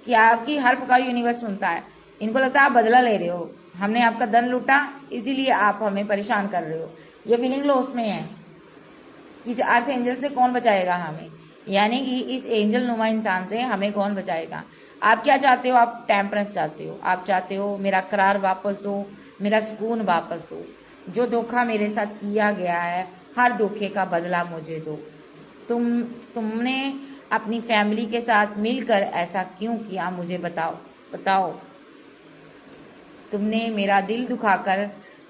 कि आपकी हर पुकार यूनिवर्स सुनता है। इनको लगता है आप बदला ले रहे हो, हमने आपका धन लूटा, इसीलिए आप हमें परेशान कर रहे हो। ये फीलिंग लो उसमें है कि अर्थ एंजल से कौन बचाएगा हमें, यानी कि इस एंजल नुमा इंसान से हमें कौन बचाएगा। आप क्या चाहते हो? आप टेम्परेंस चाहते हो, आप चाहते हो मेरा करार वापस दो, मेरा सुकून वापस दो, जो धोखा मेरे साथ किया गया है हर धोखे का बदला मुझे दो। तुमने अपनी फैमिली के साथ मिलकर ऐसा क्यों किया, मुझे बताओ। तुमने मेरा दिल दुखाकर,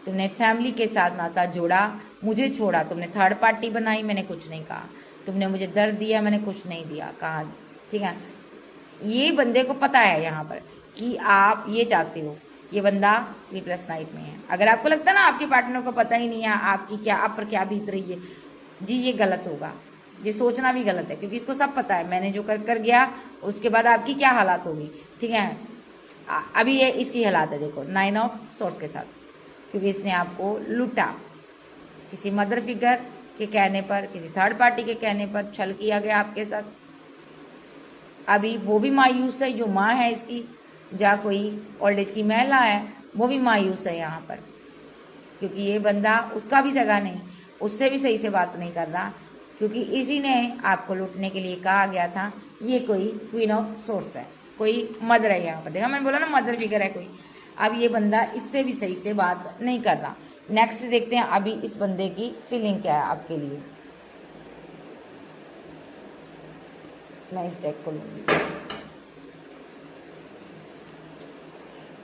तुमने फैमिली के साथ नाता जोड़ा, मुझे छोड़ा, तुमने थर्ड पार्टी बनाई, मैंने कुछ नहीं कहा। तुमने मुझे दर्द दिया, मैंने कुछ नहीं दिया कहा, ठीक है। ये बंदे को पता है यहाँ पर कि आप ये चाहते हो। ये बंदा स्लीपलेस नाइट में है। अगर आपको लगता है ना आपके पार्टनर को पता ही नहीं है आपकी क्या, आप पर क्या बीत रही है, जी ये गलत होगा, ये सोचना भी गलत है, क्योंकि इसको सब पता है मैंने जो कर गया उसके बाद आपकी क्या हालात होगी, ठीक है। अभी ये इसकी हालात है, देखो 9 ऑफ सोर्स के साथ, क्योंकि इसने आपको लूटा। किसी मदर फिगर के कहने पर, किसी थर्ड पार्टी के कहने पर छल किया गया आपके साथ। अभी वो भी मायूस है, जो माँ है इसकी, या कोई ओल्ड एज की महिला है, वो भी मायूस है यहाँ पर, क्योंकि ये बंदा उसका भी सगा नहीं, उससे भी सही से बात नहीं कर रहा, क्योंकि इसी ने आपको लूटने के लिए कहा गया था। ये कोई क्वीन ऑफ सोर्स है, कोई मदर है यहाँ पर, देखा मैंने बोला ना मदर फिगर है कोई। अब ये बंदा इससे भी सही से बात नहीं कर रहा। नेक्स्ट देखते हैं अभी इस बंदे की फीलिंग क्या है आपके लिए। मैं इस डेक को लूंगी।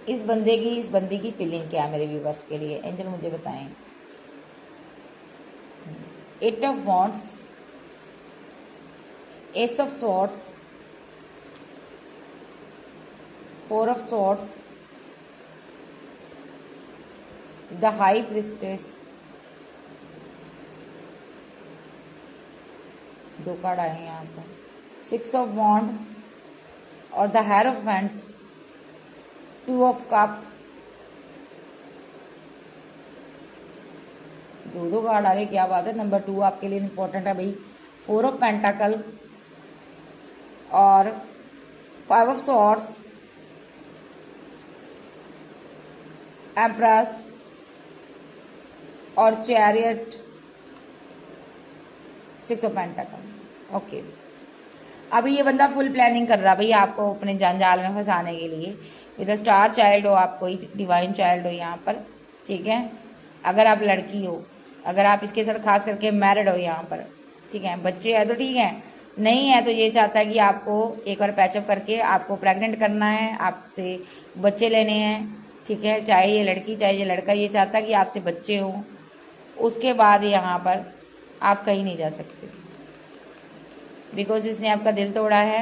इस बंदे की फीलिंग क्या है मेरे व्यूवर्स के लिए, एंजल मुझे बताएं। 8 of wands, ace of swords, 4 of swords, the high priestess, 2 card आए हैं यहाँ पर, 6 ऑफ वॉन्ड और the hierophant, 2 of cup, 2 card आ रहे, क्या बात है। नंबर 2 आपके लिए इंपॉर्टेंट है भाई। 4 ऑफ पेंटाकल और 5 ऑफ सॉर्ड्स, एम्प्रेस और चैरियट, 6 ऑफ पेंटाकल। ओके, अभी ये बंदा फुल प्लानिंग कर रहा भाई आपको अपने जंजाल में फंसाने के लिए। विद स्टार चाइल्ड हो आप, कोई डिवाइन चाइल्ड हो यहाँ पर, ठीक है। अगर आप लड़की हो, अगर आप इसके साथ खास करके मैरिड हो यहाँ पर, ठीक है। बच्चे हैं तो ठीक है, नहीं है तो ये चाहता है कि आपको एक बार पैचअप करके आपको प्रेग्नेंट करना है, आपसे बच्चे लेने हैं, ठीक है। चाहे ये लड़की चाहे ये लड़का, ये चाहता है कि आपसे बच्चे हो। उसके बाद यहाँ पर आप कहीं नहीं जा सकते, बिकॉज इसने आपका दिल तोड़ा है।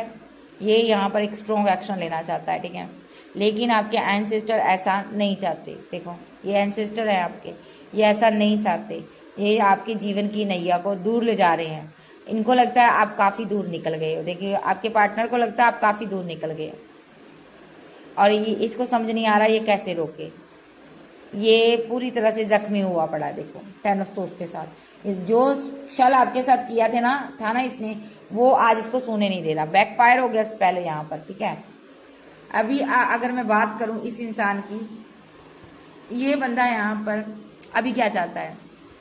ये यहाँ पर एक स्ट्रॉन्ग एक्शन लेना चाहता है, ठीक है। लेकिन आपके एंसेस्टर ऐसा नहीं चाहते। देखो ये एंसेस्टर है आपके, ये ऐसा नहीं चाहते। ये आपके जीवन की नैया को दूर ले जा रहे हैं। इनको लगता है आप काफी दूर निकल गए हो। देखिए आपके पार्टनर को लगता है आप काफी दूर निकल गए और ये इसको समझ नहीं आ रहा ये कैसे रोके। ये पूरी तरह से जख्मी हुआ पड़ा है। देखो 10 ऑफ सोर्स के साथ इस जो छल आपके साथ किया था ना इसने, वो आज इसको सोने नहीं दे रहा। बैकफायर हो गया पहले यहाँ पर, ठीक है। अभी अगर मैं बात करूं इस इंसान की, ये बंदा यहाँ पर अभी क्या चाहता है,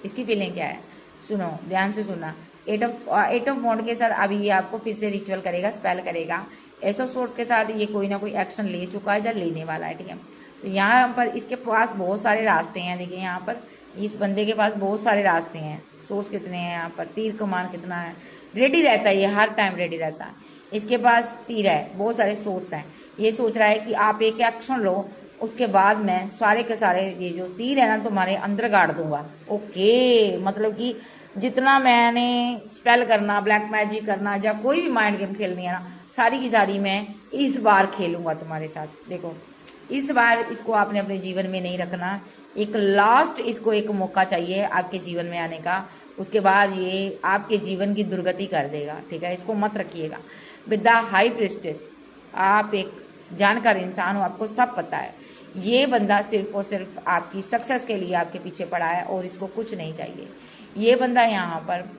इसकी फीलिंग क्या है, सुनो ध्यान से सुनना। 8 ऑफ वॉन्ड के साथ अभी ये आपको फिर से रिचुअल करेगा, स्पेल करेगा। एस ऑफ सोर्स के साथ ये कोई ना कोई एक्शन ले चुका है या लेने वाला है, ठीक है। तो यहाँ पर इसके पास बहुत सारे रास्ते हैं। देखिए यहाँ पर इस बंदे के पास बहुत सारे रास्ते हैं। सोर्स कितने हैं यहाँ पर, तीर कमान कितना है, रेडी रहता है ये, हर टाइम रेडी रहता है। इसके पास तीर है, बहुत सारे सोर्स हैं। ये सोच रहा है कि आप एक एक्शन लो, उसके बाद मैं सारे के सारे ये जो तीर है ना तुम्हारे अंदर गाड़ दूंगा। ओके, मतलब कि जितना मैंने स्पेल करना, ब्लैक मैजिक करना या कोई भी माइंड गेम खेलनी है ना, सारी की सारी मैं इस बार खेलूंगा तुम्हारे साथ। देखो इस बार इसको आपने अपने जीवन में नहीं रखना। एक लास्ट इसको एक मौका चाहिए आपके जीवन में आने का, उसके बाद ये आपके जीवन की दुर्गति कर देगा, ठीक है। इसको मत रखिएगा। विद द हाई प्रिस्टेस, आप एक जानकार इंसान हो, आपको सब पता है। ये बंदा सिर्फ और सिर्फ आपकी सक्सेस के लिए आपके पीछे पड़ा है और इसको कुछ नहीं चाहिए। ये बंदा यहाँ पर,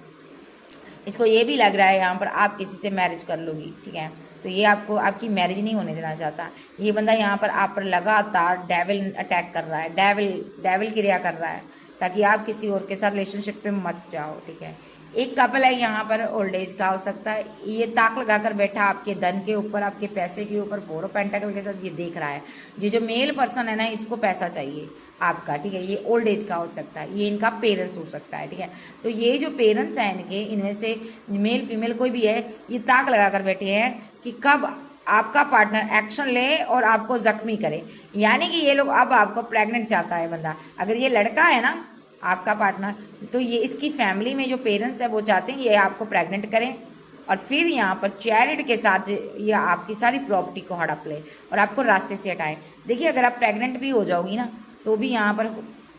इसको ये भी लग रहा है यहाँ पर आप किसी से मैरिज कर लोगी, ठीक है। तो ये आपको आपकी मैरिज नहीं होने देना चाहता। ये बंदा यहाँ पर आप पर लगातार डेविल अटैक कर रहा है, डेविल क्रिया कर रहा है, ताकि आप किसी और के साथ रिलेशनशिप पे मत जाओ, ठीक है। एक कपल है यहाँ पर, ओल्ड एज का हो सकता है। ये ताक लगाकर बैठा आपके धन के ऊपर, आपके पैसे के ऊपर, 4 ऑफ पेंटाकल के साथ ये देख रहा है। ये जो मेल पर्सन है ना, इसको पैसा चाहिए आपका, ठीक है। ये ओल्ड एज का हो सकता है, ये इनका पेरेंट्स हो सकता है, ठीक है। तो ये जो पेरेंट्स हैं इनके, इनमें से मेल फीमेल कोई भी है, ये ताक लगाकर बैठे हैं कि कब आपका पार्टनर एक्शन ले और आपको जख्मी करे। यानी कि ये लोग अब आपको प्रेग्नेंट चाहता है बंदा। अगर ये लड़का है ना आपका पार्टनर, तो ये इसकी फैमिली में जो पेरेंट्स है वो चाहते हैं ये आपको प्रेग्नेंट करें और फिर यहाँ पर चैरिट के साथ ये आपकी सारी प्रॉपर्टी को हड़प ले और आपको रास्ते से हटाए। देखिए अगर आप प्रेग्नेंट भी हो जाओगी ना, तो भी यहाँ पर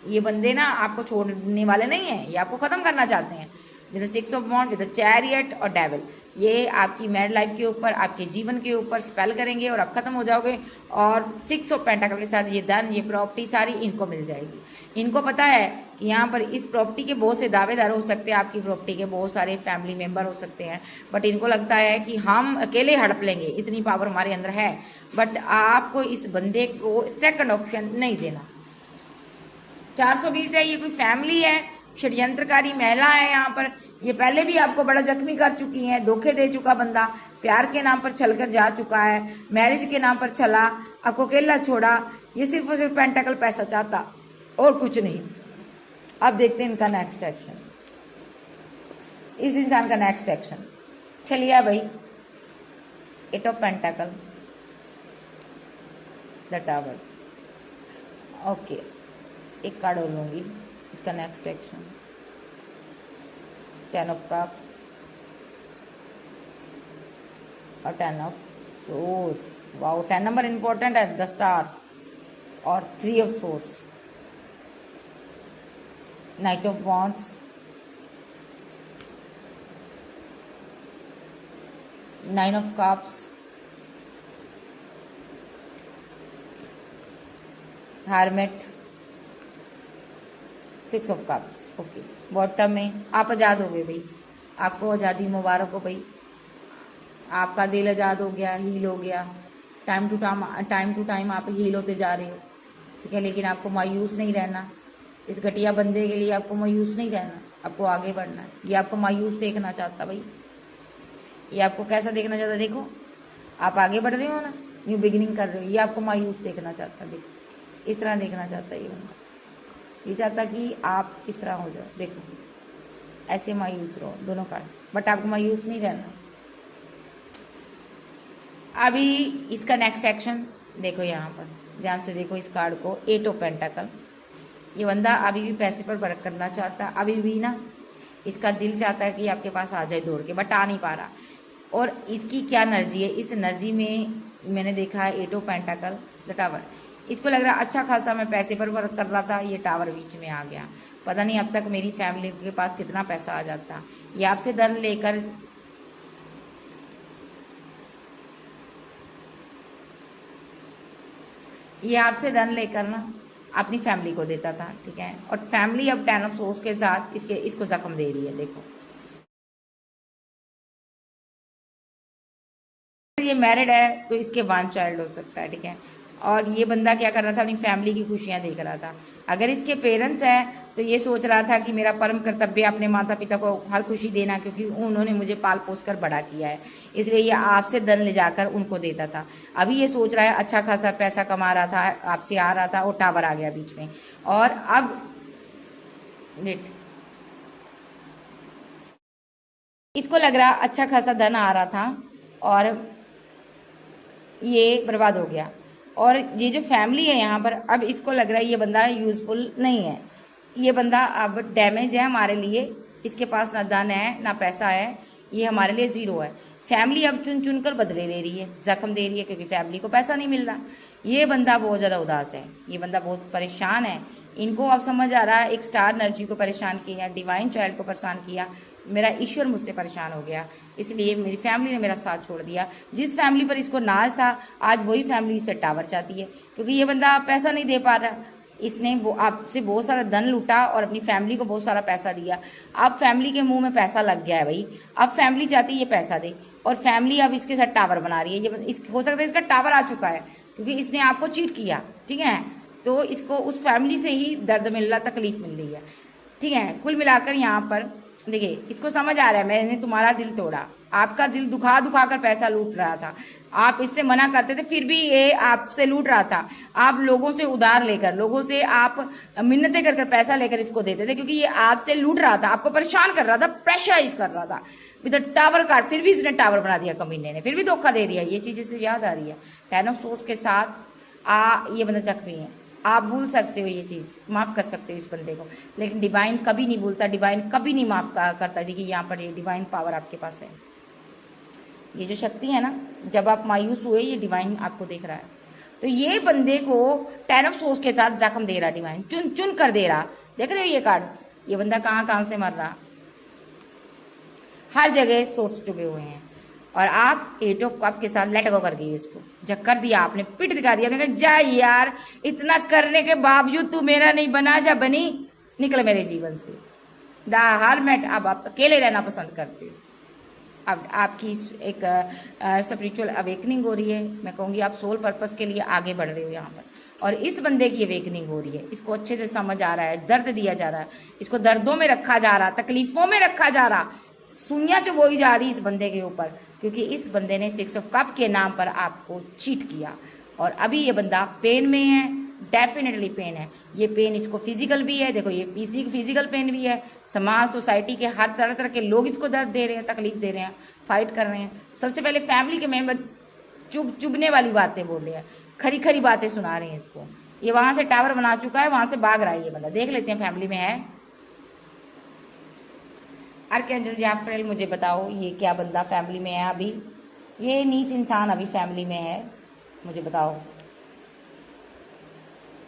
ये बंदे ना आपको छोड़ने वाले नहीं है, ये आपको खत्म करना चाहते हैं। With 6 of wand, with chariot और डेविल, ये आपकी मैरिड लाइफ के ऊपर, आपके जीवन के ऊपर स्पेल करेंगे और आप खत्म हो जाओगे। और 6 ऑफ पेंटाकल के साथ ये धन, ये प्रॉपर्टी सारी इनको मिल जाएगी। इनको पता है कि यहाँ पर इस प्रॉपर्टी के बहुत से दावेदार हो सकते हैं, आपकी प्रॉपर्टी के बहुत सारे फैमिली मेंबर हो सकते हैं, बट इनको लगता है कि हम अकेले हड़प लेंगे, इतनी पावर हमारे अंदर है। बट आपको इस बंदे को सेकंड ऑप्शन नहीं देना। 420 है, ये कोई फैमिली है, षड्यंत्रकारी महिला है यहाँ पर। ये पहले भी आपको बड़ा जख्मी कर चुकी है, धोखे दे चुका बंदा, प्यार के नाम पर छलकर जा चुका है, मैरिज के नाम पर छला, आपको अकेला छोड़ा। ये सिर्फ और सिर्फ पेंटाकल पैसा चाहता और कुछ नहीं। अब देखते हैं इनका नेक्स्ट एक्शन, इस इंसान का नेक्स्ट एक्शन। चलिए भाई, eight of pentacle, the tower. Okay, एक कार्ड और लूंगी। इसका नेक्स्ट एक्शन, 10 ऑफ कप्स और 10 of swords. Wow, 10 number important है, द स्टार और 3 of swords, knight of wands, 9 of cups, hermit, 6 of cups. Okay, bottom में आप आज़ाद हो गए भाई, आपको आज़ादी मुबारक हो भाई। आपका दिल आज़ाद हो गया, हील हो गया। टाइम टू टाइम आप हील होते जा रहे हो, ठीक है। लेकिन आपको मायूस नहीं रहना, इस घटिया बंदे के लिए आपको मायूस नहीं रहना, आपको आगे बढ़ना है। ये आपको मायूस देखना चाहता भाई, ये आपको कैसा देखना चाहता, देखो आप आगे बढ़ रहे हो ना, न्यू बिगिनिंग कर रहे हो, ये आपको मायूस देखना चाहता, देखो इस तरह देखना चाहता है ये बंदा। ये चाहता कि आप इस तरह हो जाओ, देखो ऐसे मायूस रहो दोनों कार्ड, बट आपको मायूस नहीं रहना। अभी इसका नेक्स्ट एक्शन देखो, यहाँ पर ध्यान से देखो इस कार्ड को, 8 ऑफ पेंटाकल। ये बंदा अभी भी पैसे पर वर्क करना चाहता है, अभी भी ना इसका दिल चाहता है कि आपके पास आ जाए दौड़ के, बट आ नहीं पा रहा। और इसकी क्या एनर्जी है, इस एनर्जी में मैंने देखा है 8 ऑफ पेंटाकल, द टावर। इसको लग रहा है अच्छा खासा मैं पैसे पर वर्क कर रहा था, ये टावर बीच में आ गया, पता नहीं अब तक मेरी फैमिली के पास कितना पैसा आ जाता। ये आपसे धन लेकर ना अपनी फैमिली को देता था, ठीक है। और फैमिली अब 10 ऑफ सोर्स के साथ इसको जख्म दे रही है, देखो। ये मैरिड है तो इसके 1 चाइल्ड हो सकता है, ठीक है। और ये बंदा क्या कर रहा था, अपनी फैमिली की खुशियां देख रहा था। अगर इसके पेरेंट्स हैं तो ये सोच रहा था कि मेरा परम कर्तव्य अपने माता पिता को हर खुशी देना, क्योंकि उन्होंने मुझे पाल पोस कर बड़ा किया है, इसलिए ये आपसे धन ले जाकर उनको देता था। अभी ये सोच रहा है अच्छा खासा पैसा कमा रहा था, आपसे आ रहा था और टावर आ गया बीच में। और अब वेट, इसको लग रहा अच्छा खासा धन आ रहा था और ये बर्बाद हो गया। और ये जो फैमिली है यहाँ पर, अब इसको लग रहा है ये बंदा यूजफुल नहीं है, ये बंदा अब डैमेज है हमारे लिए। इसके पास ना धन है ना पैसा है, ये हमारे लिए जीरो है। फैमिली अब चुन चुन कर बदले ले रही है, जख्म दे रही है, क्योंकि फैमिली को पैसा नहीं मिल रहा। ये बंदा बहुत ज़्यादा उदास है, ये बंदा बहुत परेशान है। इनको अब समझ आ रहा है, एक स्टार एनर्जी को परेशान किया, डिवाइन चाइल्ड को परेशान किया, मेरा ईश्वर मुझसे परेशान हो गया, इसलिए मेरी फैमिली ने मेरा साथ छोड़ दिया। जिस फैमिली पर इसको नाज था, आज वही फैमिली इससे टावर चाहती है, क्योंकि ये बंदा पैसा नहीं दे पा रहा। इसने वो आपसे बहुत सारा धन लूटा और अपनी फैमिली को बहुत सारा पैसा दिया। अब फैमिली के मुंह में पैसा लग गया है भाई, अब फैमिली चाहती है ये पैसा दे, और फैमिली अब इसके साथ टावर बना रही है। ये हो सकता है इसका टावर आ चुका है, क्योंकि इसने आपको चीट किया, ठीक है। तो इसको उस फैमिली से ही दर्द मिल रहा, तकलीफ मिल रही है, ठीक है। कुल मिलाकर यहाँ पर देखिए, इसको समझ आ रहा है मैंने तुम्हारा दिल तोड़ा, आपका दिल दुखा दुखा कर पैसा लूट रहा था। आप इससे मना करते थे, फिर भी ये आपसे लूट रहा था। आप लोगों से उधार लेकर, लोगों से आप मिन्नतें कर पैसा लेकर इसको देते थे, क्योंकि ये आपसे लूट रहा था, आपको परेशान कर रहा था, प्रेशराइज कर रहा था विद टावर कार्ड। फिर भी इसने टावर बना दिया कमीने ने, फिर भी धोखा दे दिया। ये चीज इसे याद आ रही है। 10 ऑफ सोर्स के साथ ये बंदा जख्मी है। आप भूल सकते हो ये चीज़, माफ़ कर सकते हो इस बंदे को, लेकिन डिवाइन कभी नहीं भूलता, डिवाइन कभी नहीं माफ़ करता। देखिए यहाँ पर ये डिवाइन पावर आपके पास है, ये जो शक्ति है ना, जब आप मायूस हुए ये डिवाइन आपको देख रहा है। तो ये बंदे को 10 ऑफ सोर्स के साथ जख्म दे रहा, डिवाइन चुन चुन कर दे रहा। देख रहे हो ये कार्ड, ये बंदा कहाँ कहाँ से मर रहा, हर जगह सोर्स चुभे हुए हैं। और आप 8 ऑफ कप के साथ लेट गो कर गई इसको, जब कर दिया आपने, पिट दिखा दिया, आपने कहा जा यार, इतना करने के बावजूद तू मेरा नहीं बना, जा बनी, निकल मेरे जीवन से। द हार्मेट, अब आप अकेले रहना पसंद करते हो। अब आपकी एक स्पिरिचुअल अवेकनिंग हो रही है, मैं कहूँगी आप सोल पर्पस के लिए आगे बढ़ रहे हो यहाँ पर। और इस बंदे की अवेकनिंग हो रही है, इसको अच्छे से समझ आ रहा है, दर्द दिया जा रहा है, इसको दर्दों में रखा जा रहा, तकलीफों में रखा जा रहा, सुनिया चबोई जा रही इस बंदे के ऊपर, क्योंकि इस बंदे ने 6 ऑफ कप के नाम पर आपको चीट किया और अभी ये बंदा पेन में है, डेफिनेटली पेन है। ये पेन इसको फिजिकल भी है, देखो ये फिजिकल पेन भी है। समाज सोसाइटी के हर तरह तरह के लोग इसको दर्द दे रहे हैं, तकलीफ दे रहे हैं, फाइट कर रहे हैं। सबसे पहले फैमिली के मेंबर चुभने वाली बातें बोल रहे हैं, खरी खरी बातें सुना रहे हैं इसको। ये वहां से टावर बना चुका है, वहां से भाग रहा है ये बंदा। देख लेते हैं फैमिली में है। आर्कएंजल जाफरेल, मुझे बताओ ये क्या बंदा फैमिली में है अभी? ये नीच इंसान अभी फैमिली में है, मुझे बताओ।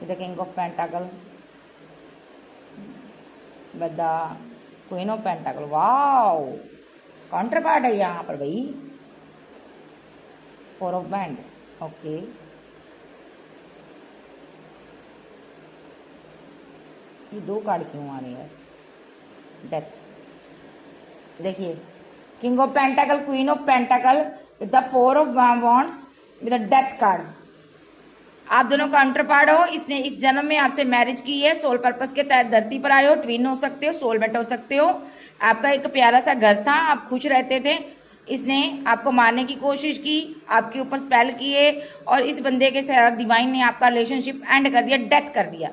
The king of pentacle, the queen of pentacle. Wow, counter part है यहाँ पर भाई। 4 ऑफ बैंड, ओके। ये 2 कार्ड क्यों आ रहे हैं? डेथ, देखिए king of pentacle, queen of pentacle with the 4 of wands with the death card. आप दोनों काउंटर पार्ट हो। इसने इस जन्म में आपसे मैरिज की है, सोल पर्पस के तहत धरती पर आए हो, ट्विन हो सकते हो, सोलमेट हो सकते हो। आपका एक प्यारा सा घर था, आप खुश रहते थे। इसने आपको मारने की कोशिश की, आपके ऊपर स्पेल किए और इस बंदे के साथ डिवाइन ने आपका रिलेशनशिप एंड कर दिया, डेथ कर दिया।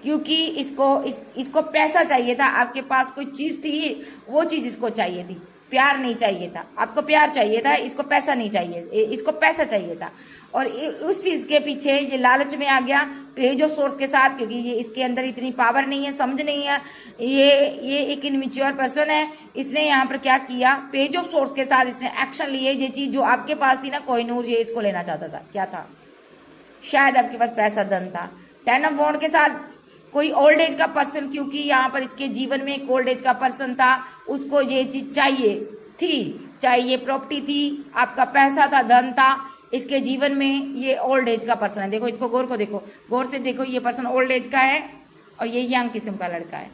क्योंकि इसको पैसा चाहिए था, आपके पास कोई चीज थी, वो चीज इसको चाहिए थी। प्यार नहीं चाहिए था, आपको प्यार चाहिए था, इसको पैसा नहीं चाहिए, इसको पैसा चाहिए था। और उस चीज के पीछे ये लालच में आ गया पेज ऑफ सोर्स के साथ, क्योंकि ये इसके अंदर इतनी पावर नहीं है, समझ नहीं है। ये एक इनमेच्योर पर्सन है। इसने यहाँ पर क्या किया, पेज ऑफ सोर्स के साथ इसने एक्शन लिए। ये चीज जो आपके पास थी ना, कोहिनूर, ये इसको लेना चाहता था। क्या था? शायद आपके पास पैसा, धन था। 10 ऑफ वॉन्ड के साथ कोई ओल्ड एज का पर्सन, क्योंकि यहाँ पर इसके जीवन में एक ओल्ड एज का पर्सन था, उसको ये चीज चाहिए थी, चाहे ये प्रॉपर्टी थी, आपका पैसा था, धन था। इसके जीवन में ये ओल्ड एज का पर्सन है। देखो इसको, गौर से देखो, ये पर्सन ओल्ड एज का है और ये यंग किस्म का लड़का है।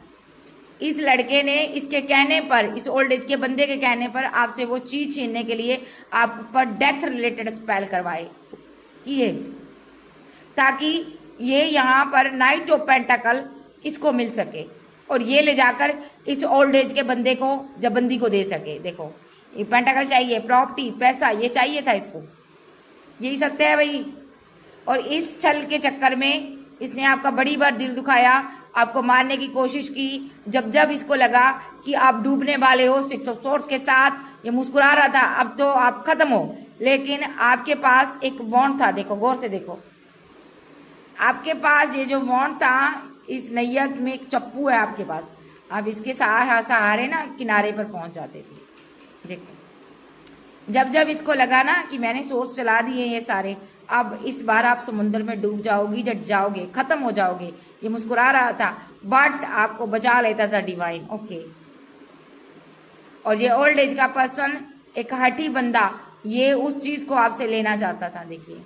इस लड़के ने इसके कहने पर, इस ओल्ड एज के बंदे के कहने पर आपसे वो चीज छीनने के लिए आप पर डेथ रिलेटेड स्पेल करवाए किए, ताकि ये यहाँ पर नाइट ऑफ पेंटाकल इसको मिल सके और ये ले जाकर इस ओल्ड एज के बंदे को, जबंदी को दे सके। देखो ये पेंटाकल चाहिए, प्रॉपर्टी, पैसा, ये चाहिए था इसको। यही सत्य है भाई। और इस छल के चक्कर में इसने आपका बड़ी बार दिल दुखाया, आपको मारने की कोशिश की। जब इसको लगा कि आप डूबने वाले हो, 6 ऑफ सोर्ड्स के साथ ये मुस्कुरा रहा था, अब तो आप खत्म हो। लेकिन आपके पास एक वॉन्ड था, देखो गौर से देखो, आपके पास ये जो वॉन्ड था, इस नैया में एक चप्पू है आपके पास। आप इसके सहारे ना किनारे पर पहुंच जाते थे। देखो जब इसको लगा ना कि मैंने सोर्स चला दिए ये सारे, अब इस बार आप समुद्र में डूब जाओगी, जट जाओगे, खत्म हो जाओगे। ये मुस्कुरा रहा था, बट आपको बचा लेता था डिवाइन। ओके। और ये ओल्ड एज का पर्सन, एक हठी बंदा, ये उस चीज को आपसे लेना चाहता था। देखिए,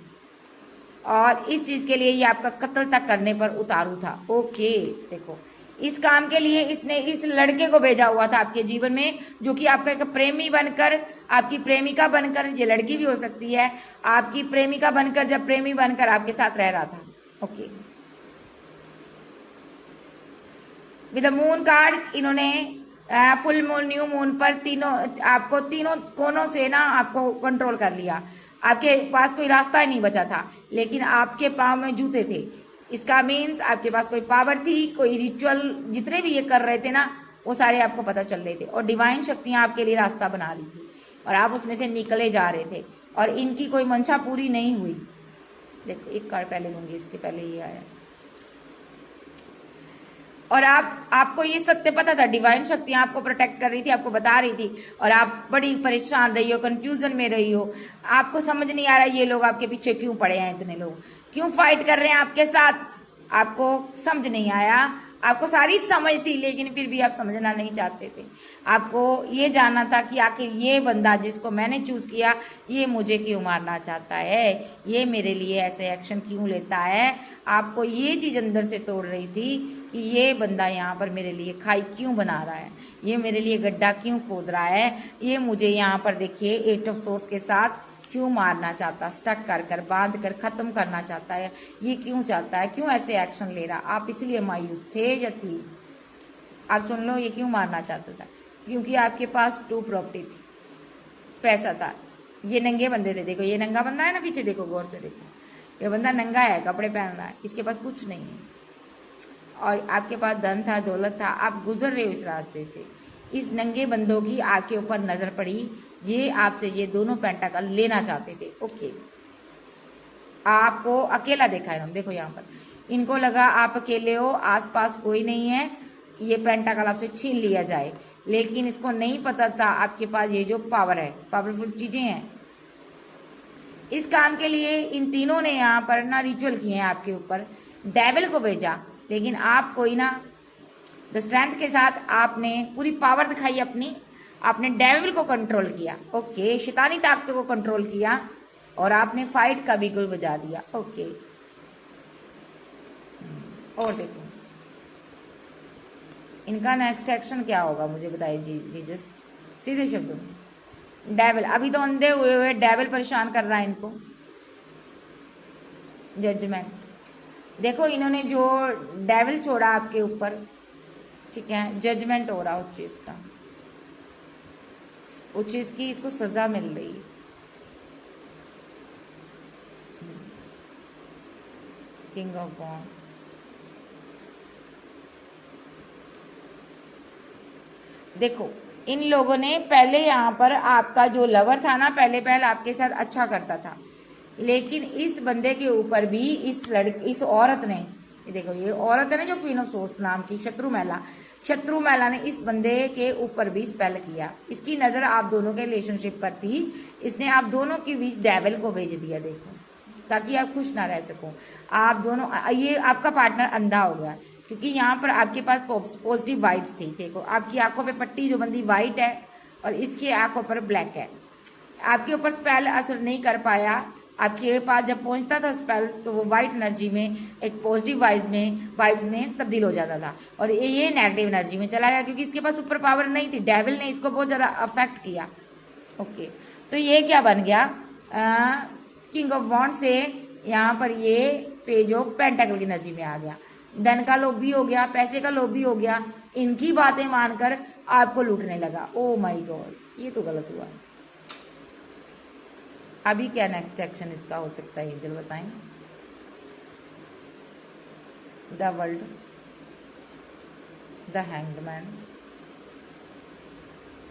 और इस चीज के लिए ये आपका कत्ल तक करने पर उतारू था। ओके, देखो इस काम के लिए इसने इस लड़के को भेजा हुआ था आपके जीवन में, जो कि आपका एक प्रेमी बनकर, आपकी प्रेमिका बनकर, ये लड़की भी हो सकती है, आपकी प्रेमिका बनकर, जब प्रेमी बनकर आपके साथ रह रहा था। Okay. With the moon card, इन्होंने फुल मून, न्यू मून पर आपको तीनों कोनों से ना आपको कंट्रोल कर लिया। आपके पास कोई रास्ता ही नहीं बचा था, लेकिन आपके पांव में जूते थे। इसका मीन्स आपके पास कोई पावर थी, कोई रिचुअल, जितने भी ये कर रहे थे ना, वो सारे आपको पता चल रहे थे। और डिवाइन शक्तियां आपके लिए रास्ता बना रही थी और आप उसमें से निकले जा रहे थे, और इनकी कोई मंशा पूरी नहीं हुई। देखो एक कार्ड पहले लूंगी, इसके पहले ये आया। और आपको ये सत्य पता था, डिवाइन शक्तियां आपको प्रोटेक्ट कर रही थी, आपको बता रही थी, और आप बड़ी परेशान रही हो, कंफ्यूजन में रही हो। आपको समझ नहीं आ रहा ये लोग आपके पीछे क्यों पड़े हैं, इतने लोग क्यों फाइट कर रहे हैं आपके साथ, आपको समझ नहीं आया। आपको सारी समझ थी, लेकिन फिर भी आप समझना नहीं चाहते थे। आपको ये जानना था कि आखिर ये बंदा जिसको मैंने चूज किया, ये मुझे क्यों मारना चाहता है, ये मेरे लिए ऐसे एक्शन क्यों लेता है। आपको ये चीज अंदर से तोड़ रही थी कि ये बंदा यहाँ पर मेरे लिए खाई क्यों बना रहा है, ये मेरे लिए गड्ढा क्यों खोद रहा है, ये मुझे यहाँ पर देखिए 8 ऑफ सोर्स के साथ क्यों मारना चाहता, स्टक कर बांध कर खत्म करना चाहता है, ये क्यों चाहता है, क्यों ऐसे एक्शन ले रहा। आप इसलिए मायूस थे या थी? आप सुन लो, ये क्यों मारना चाहता था, क्योंकि आपके पास 2 प्रॉपर्टी थी। पैसा था। ये नंगे बंदे थे, देखो ये नंगा बंदा है ना पीछे, देखो गौर से देखो, ये बंदा नंगा है, कपड़े पहन रहा है, इसके पास कुछ नहीं है। और आपके पास धन था, दौलत था, आप गुजर रहे हो इस रास्ते से, इस नंगे बंदों की आपके ऊपर नजर पड़ी, ये आपसे ये दोनों पेंटाकल लेना चाहते थे। ओके, आपको अकेला देखा है, हम देखो यहाँ पर इनको लगा आप अकेले हो, आसपास कोई नहीं है, ये पेंटाकल आपसे छीन लिया जाए। लेकिन इसको नहीं पता था आपके पास ये जो पावर है, पावरफुल चीजें हैं। इस काम के लिए इन तीनों ने यहाँ पर ना रिचुअल किए हैं आपके ऊपर, डेविल को भेजा, लेकिन आप कोई ना द स्ट्रेंथ के साथ आपने पूरी पावर दिखाई अपनी, आपने डेविल को कंट्रोल किया। ओके, शैतानी ताकतों को कंट्रोल किया और आपने फाइट का बिगुल बजा दिया। ओके, और देखो इनका नेक्स्ट एक्शन क्या होगा, मुझे बताइए जीसस सीधे शब्दों में। डेविल अभी तो अंधे हुए डेविल परेशान कर रहा है इनको। जजमेंट, देखो इन्होंने जो डेविल छोड़ा आपके ऊपर, ठीक है, जजमेंट हो रहा उस चीज का, उस चीज की इसको सजा मिल रही है। किंग ऑफ वॉन्ड, देखो इन लोगों ने पहले यहाँ पर आपका जो लवर था ना, पहले आपके साथ अच्छा करता था, लेकिन इस बंदे के ऊपर भी इस औरत ने, देखो ये औरत है ना जो क्वीन ऑफ सोर्स नाम की शत्रु मैला ने इस बंदे के ऊपर भी स्पेल किया। इसकी नजर आप दोनों के रिलेशनशिप पर थी, इसने आप दोनों के बीच डेविल को भेज दिया, देखो, ताकि आप खुश ना रह सको। आप दोनों, ये आपका पार्टनर अंधा हो गया क्योंकि यहाँ पर आपके पास पॉजिटिव वाइब्स थी। देखो आपकी आंखों पे पट्टी जो बंदी वाइट है और इसकी आंखों पर ब्लैक है। आपके ऊपर स्पेल असर नहीं कर पाया, आपके पास जब पहुंचता था स्पेल तो वो व्हाइट एनर्जी में एक पॉजिटिव वाइब्स में तब्दील हो जाता था और ये नेगेटिव एनर्जी में चला गया क्योंकि इसके पास सुपर पावर नहीं थी। डेविल ने इसको बहुत ज्यादा अफेक्ट किया। ओके, तो ये क्या बन गया, किंग ऑफ वॉन्ड से यहाँ पर ये पेज ऑफ पेंटाकल की एनर्जी में आ गया। धन का लोभी हो गया, पैसे का लोभी हो गया, इनकी बातें मानकर आपको लूटने लगा। ओ माय गॉड, ये तो गलत हुआ। अभी क्या नेक्स्ट एक्शन इसका हो सकता है, एंजल बताएं। The world, the hanged man,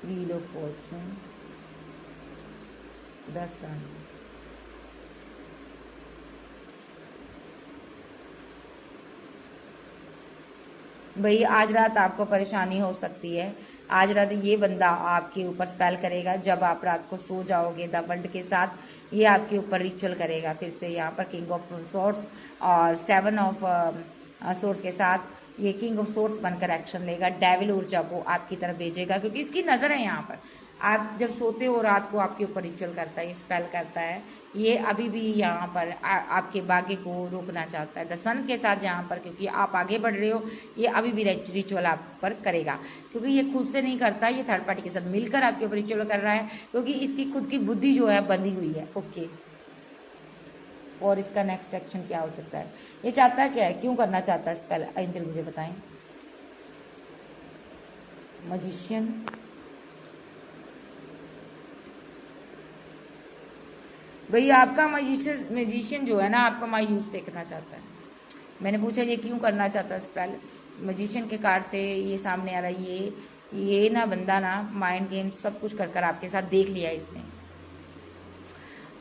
wheel of fortune, the sun. भाई आज रात आपको परेशानी हो सकती है। आज रात ये बंदा आपके ऊपर स्पेल करेगा। जब आप रात को सो जाओगे द वर्ल्ड के साथ ये आपके ऊपर रिचुअल करेगा। फिर से यहाँ पर किंग ऑफ सोर्स और 7 ऑफ सोर्स के साथ ये किंग ऑफ सोर्स बनकर एक्शन लेगा। डेविल ऊर्जा को आपकी तरफ भेजेगा क्योंकि इसकी नजर है यहाँ पर। आप जब सोते हो रात को आपके ऊपर रिचुअल करता है, स्पेल करता है। ये अभी भी यहाँ पर आपके भाग्य को रोकना चाहता है द सन के साथ यहाँ पर, क्योंकि आप आगे बढ़ रहे हो। ये अभी भी रिचुअल आप पर करेगा क्योंकि ये खुद से नहीं करता, ये थर्ड पार्टी के साथ मिलकर आपके ऊपर रिचुअल कर रहा है क्योंकि इसकी खुद की बुद्धि जो है बंधी हुई है। ओके, और इसका नेक्स्ट एक्शन क्या हो सकता है, ये चाहता है क्या है, क्यों करना चाहता है स्पेल, एंजल मुझे बताएं। मजिशियन, भैया आपका मजिशियन जो है ना आपका मायूस देखना चाहता है। मैंने पूछा ये क्यों करना चाहता है स्पेल। मजिशियन के कार्ड से ये सामने आ रहा है, ये ना बंदा ना माइंड गेम सब कुछ कर आपके साथ देख लिया इसने।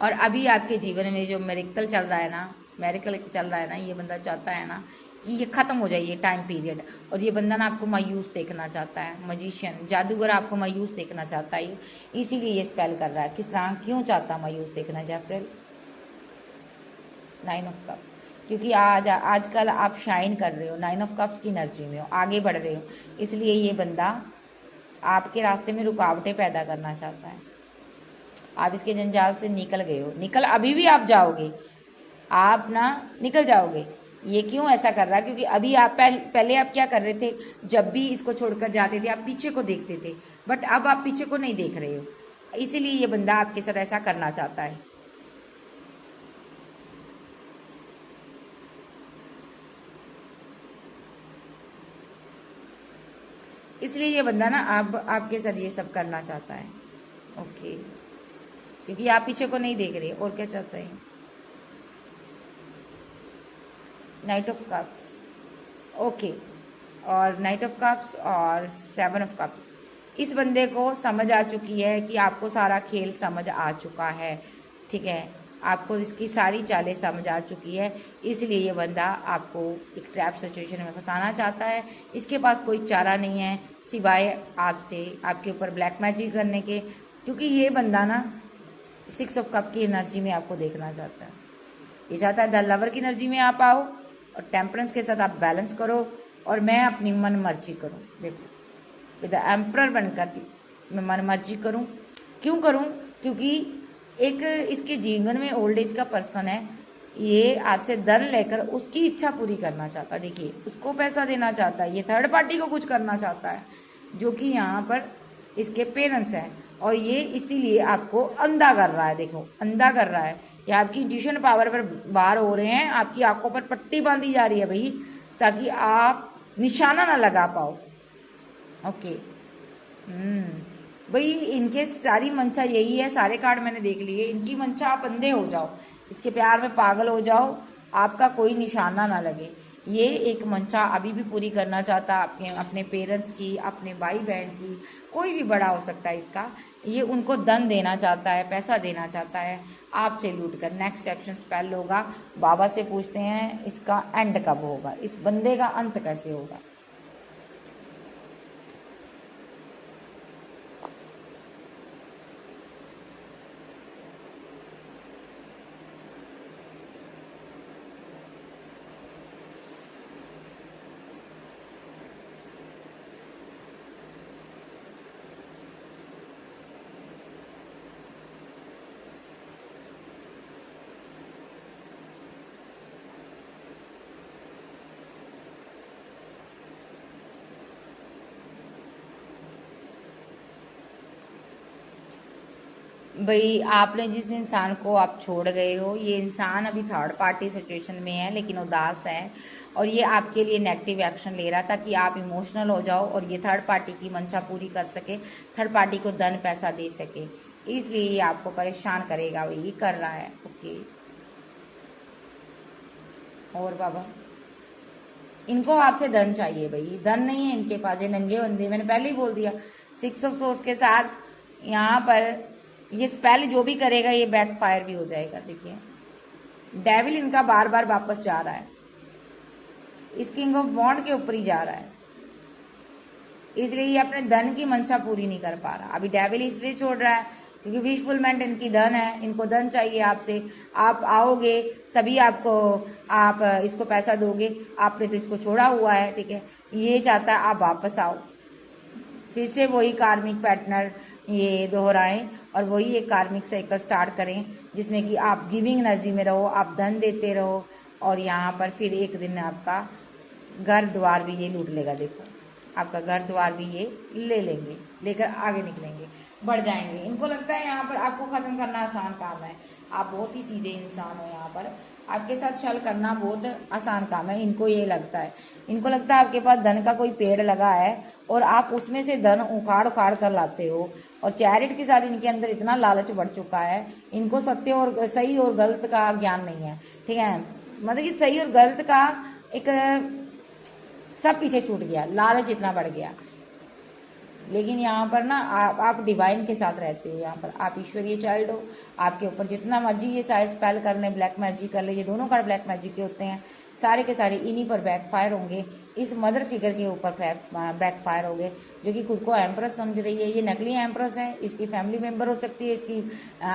और अभी आपके जीवन में जो मेरिकल चल रहा है ना, ये बंदा चाहता है ना कि ये खत्म हो जाए ये टाइम पीरियड। और ये बंदा ना आपको मायूस देखना चाहता है। मजिशियन, जादूगर आपको मायूस देखना चाहता है, इसीलिए ये स्पेल कर रहा है। किस तरह, क्यों चाहता है मायूस देखना जेफ्रेल। 9 ऑफ कप, क्योंकि आजकल आप शाइन कर रहे हो, 9 ऑफ कप्स की एनर्जी में हो, आगे बढ़ रहे हो, इसलिए ये बंदा आपके रास्ते में रुकावटें पैदा करना चाहता है। आप इसके जंजाल से निकल गए हो, अभी भी आप जाओगे, आप ना निकल जाओगे। ये क्यों ऐसा कर रहा है, क्योंकि अभी आप पहले आप क्या कर रहे थे, जब भी इसको छोड़कर जाते थे आप पीछे को देखते थे, बट अब आप पीछे को नहीं देख रहे हो, इसीलिए ये बंदा आपके साथ ऐसा करना चाहता है। इसलिए ये बंदा ना अब आपके साथ ये सब करना चाहता है। ओके, क्योंकि आप पीछे को नहीं देख रहे। और क्या चाहता है? नाइट ऑफ कप्स, ओके, और नाइट ऑफ कप्स और 7 ऑफ कप्स। इस बंदे को समझ आ चुकी है कि आपको सारा खेल समझ आ चुका है, ठीक है, आपको इसकी सारी चालें समझ आ चुकी है, इसलिए ये बंदा आपको एक ट्रैप सिचुएशन में फंसाना चाहता है। इसके पास कोई चारा नहीं है सिवाय आपसे, आपके ऊपर ब्लैक मैजिक करने के, क्योंकि ये बंदा ना 6 ऑफ कप की एनर्जी में आपको देखना चाहता है। ये चाहता है द लवर की एनर्जी में आप आओ और टेम्परेंस के साथ आप बैलेंस करो और मैं अपनी मन मर्जी करूँ। देखो विद द एम्परर बनकर मैं मन मर्जी करूँ। क्यों करूँ? क्योंकि एक इसके जीवन में ओल्ड एज का पर्सन है, ये आपसे धन लेकर उसकी इच्छा पूरी करना चाहता है। देखिए उसको पैसा देना चाहता है, ये थर्ड पार्टी को कुछ करना चाहता है, जो कि यहाँ पर इसके पेरेंट्स हैं, और ये इसीलिए आपको अंधा कर रहा है। देखो अंधा कर रहा है, ये आपकी इंट्यूशन पावर पर बाहर हो रहे हैं, आपकी आंखों पर पट्टी बांधी जा रही है भाई, ताकि आप निशाना ना लगा पाओ। ओके, भाई इनके सारी मंशा यही है, सारे कार्ड मैंने देख लिए, इनकी मंशा आप अंधे हो जाओ, इसके प्यार में पागल हो जाओ, आपका कोई निशाना ना लगे। ये एक मंशा अभी भी पूरी करना चाहता आपके अपने पेरेंट्स की, अपने भाई बहन की, कोई भी बड़ा हो सकता है इसका, ये उनको धन देना चाहता है, पैसा देना चाहता है आपसे लूट कर। नेक्स्ट एक्शन स्पेल होगा, बाबा से पूछते हैं इसका एंड कब होगा, इस बंदे का अंत कैसे होगा। भाई आपने जिस इंसान को आप छोड़ गए हो, ये इंसान अभी थर्ड पार्टी सिचुएशन में है, लेकिन उदास है, और ये आपके लिए नेगेटिव एक्शन ले रहा था कि आप इमोशनल हो जाओ और ये थर्ड पार्टी की मंशा पूरी कर सके, थर्ड पार्टी को धन पैसा दे सके, इसलिए ये आपको परेशान करेगा, वही कर रहा है। ओके, और बाबा इनको आपसे धन चाहिए भाई, धन नहीं है इनके पास, ये नंगे बंदे, मैंने पहले ही बोल दिया। 6 ऑफ सोर्स के साथ यहाँ पर ये स्पेल जो भी करेगा ये बैकफायर भी हो जाएगा। देखिए डेविल इनका बार बार वापस जा रहा है, इस किंग ऑफ वॉन्ड के ऊपर ही जा रहा है, इसलिए ये अपने धन की मंशा पूरी नहीं कर पा रहा। अभी डेविल इसलिए छोड़ रहा है क्योंकि विशफुलमेंट इनकी धन है, इनको धन चाहिए आपसे, आप आओगे तभी आपको आप इसको पैसा दोगे, आपने तो इसको छोड़ा हुआ है, ठीक है, ये चाहता है आप वापस आओ, फिर से वही कार्मिक पैटर्न ये दोहराएं और वही एक कार्मिक साइकिल स्टार्ट करें, जिसमें कि आप गिविंग एनर्जी में रहो, आप धन देते रहो, और यहाँ पर फिर एक दिन आपका घर द्वार भी ये लूट लेगा। देखो आपका घर द्वार भी ये ले लेंगे, लेकर आगे निकलेंगे, बढ़ जाएंगे। इनको लगता है यहाँ पर आपको खत्म करना आसान काम है, आप बहुत ही सीधे इंसान हो, यहाँ पर आपके साथ छल करना बहुत आसान काम है, इनको ये लगता है। इनको लगता है आपके पास धन का कोई पेड़ लगा है और आप उसमें से धन उखाड़ उखाड़ कर लाते हो, और चैरिट के साथ इनके अंदर इतना लालच बढ़ चुका है, इनको सत्य और सही और गलत का ज्ञान नहीं है, ठीक है, मतलब कि सही और गलत का एक सब पीछे छूट गया, लालच इतना बढ़ गया। लेकिन यहाँ पर ना आप डिवाइन के साथ रहते हो, यहाँ पर आप ईश्वरीय चाइल्ड हो, आपके ऊपर जितना मर्जी ये सारे स्पेल कर ले, ब्लैक मैजिक कर ले, ये दोनों कार्ड ब्लैक मैजिक के होते हैं, सारे के सारे इन्हीं पर बैकफायर होंगे, इस मदर फिगर के ऊपर बैकफायर होंगे, जो कि खुद को एम्प्रेस समझ रही है। ये नकली एम्प्रेस है, इसकी फैमिली मेम्बर हो सकती है, इसकी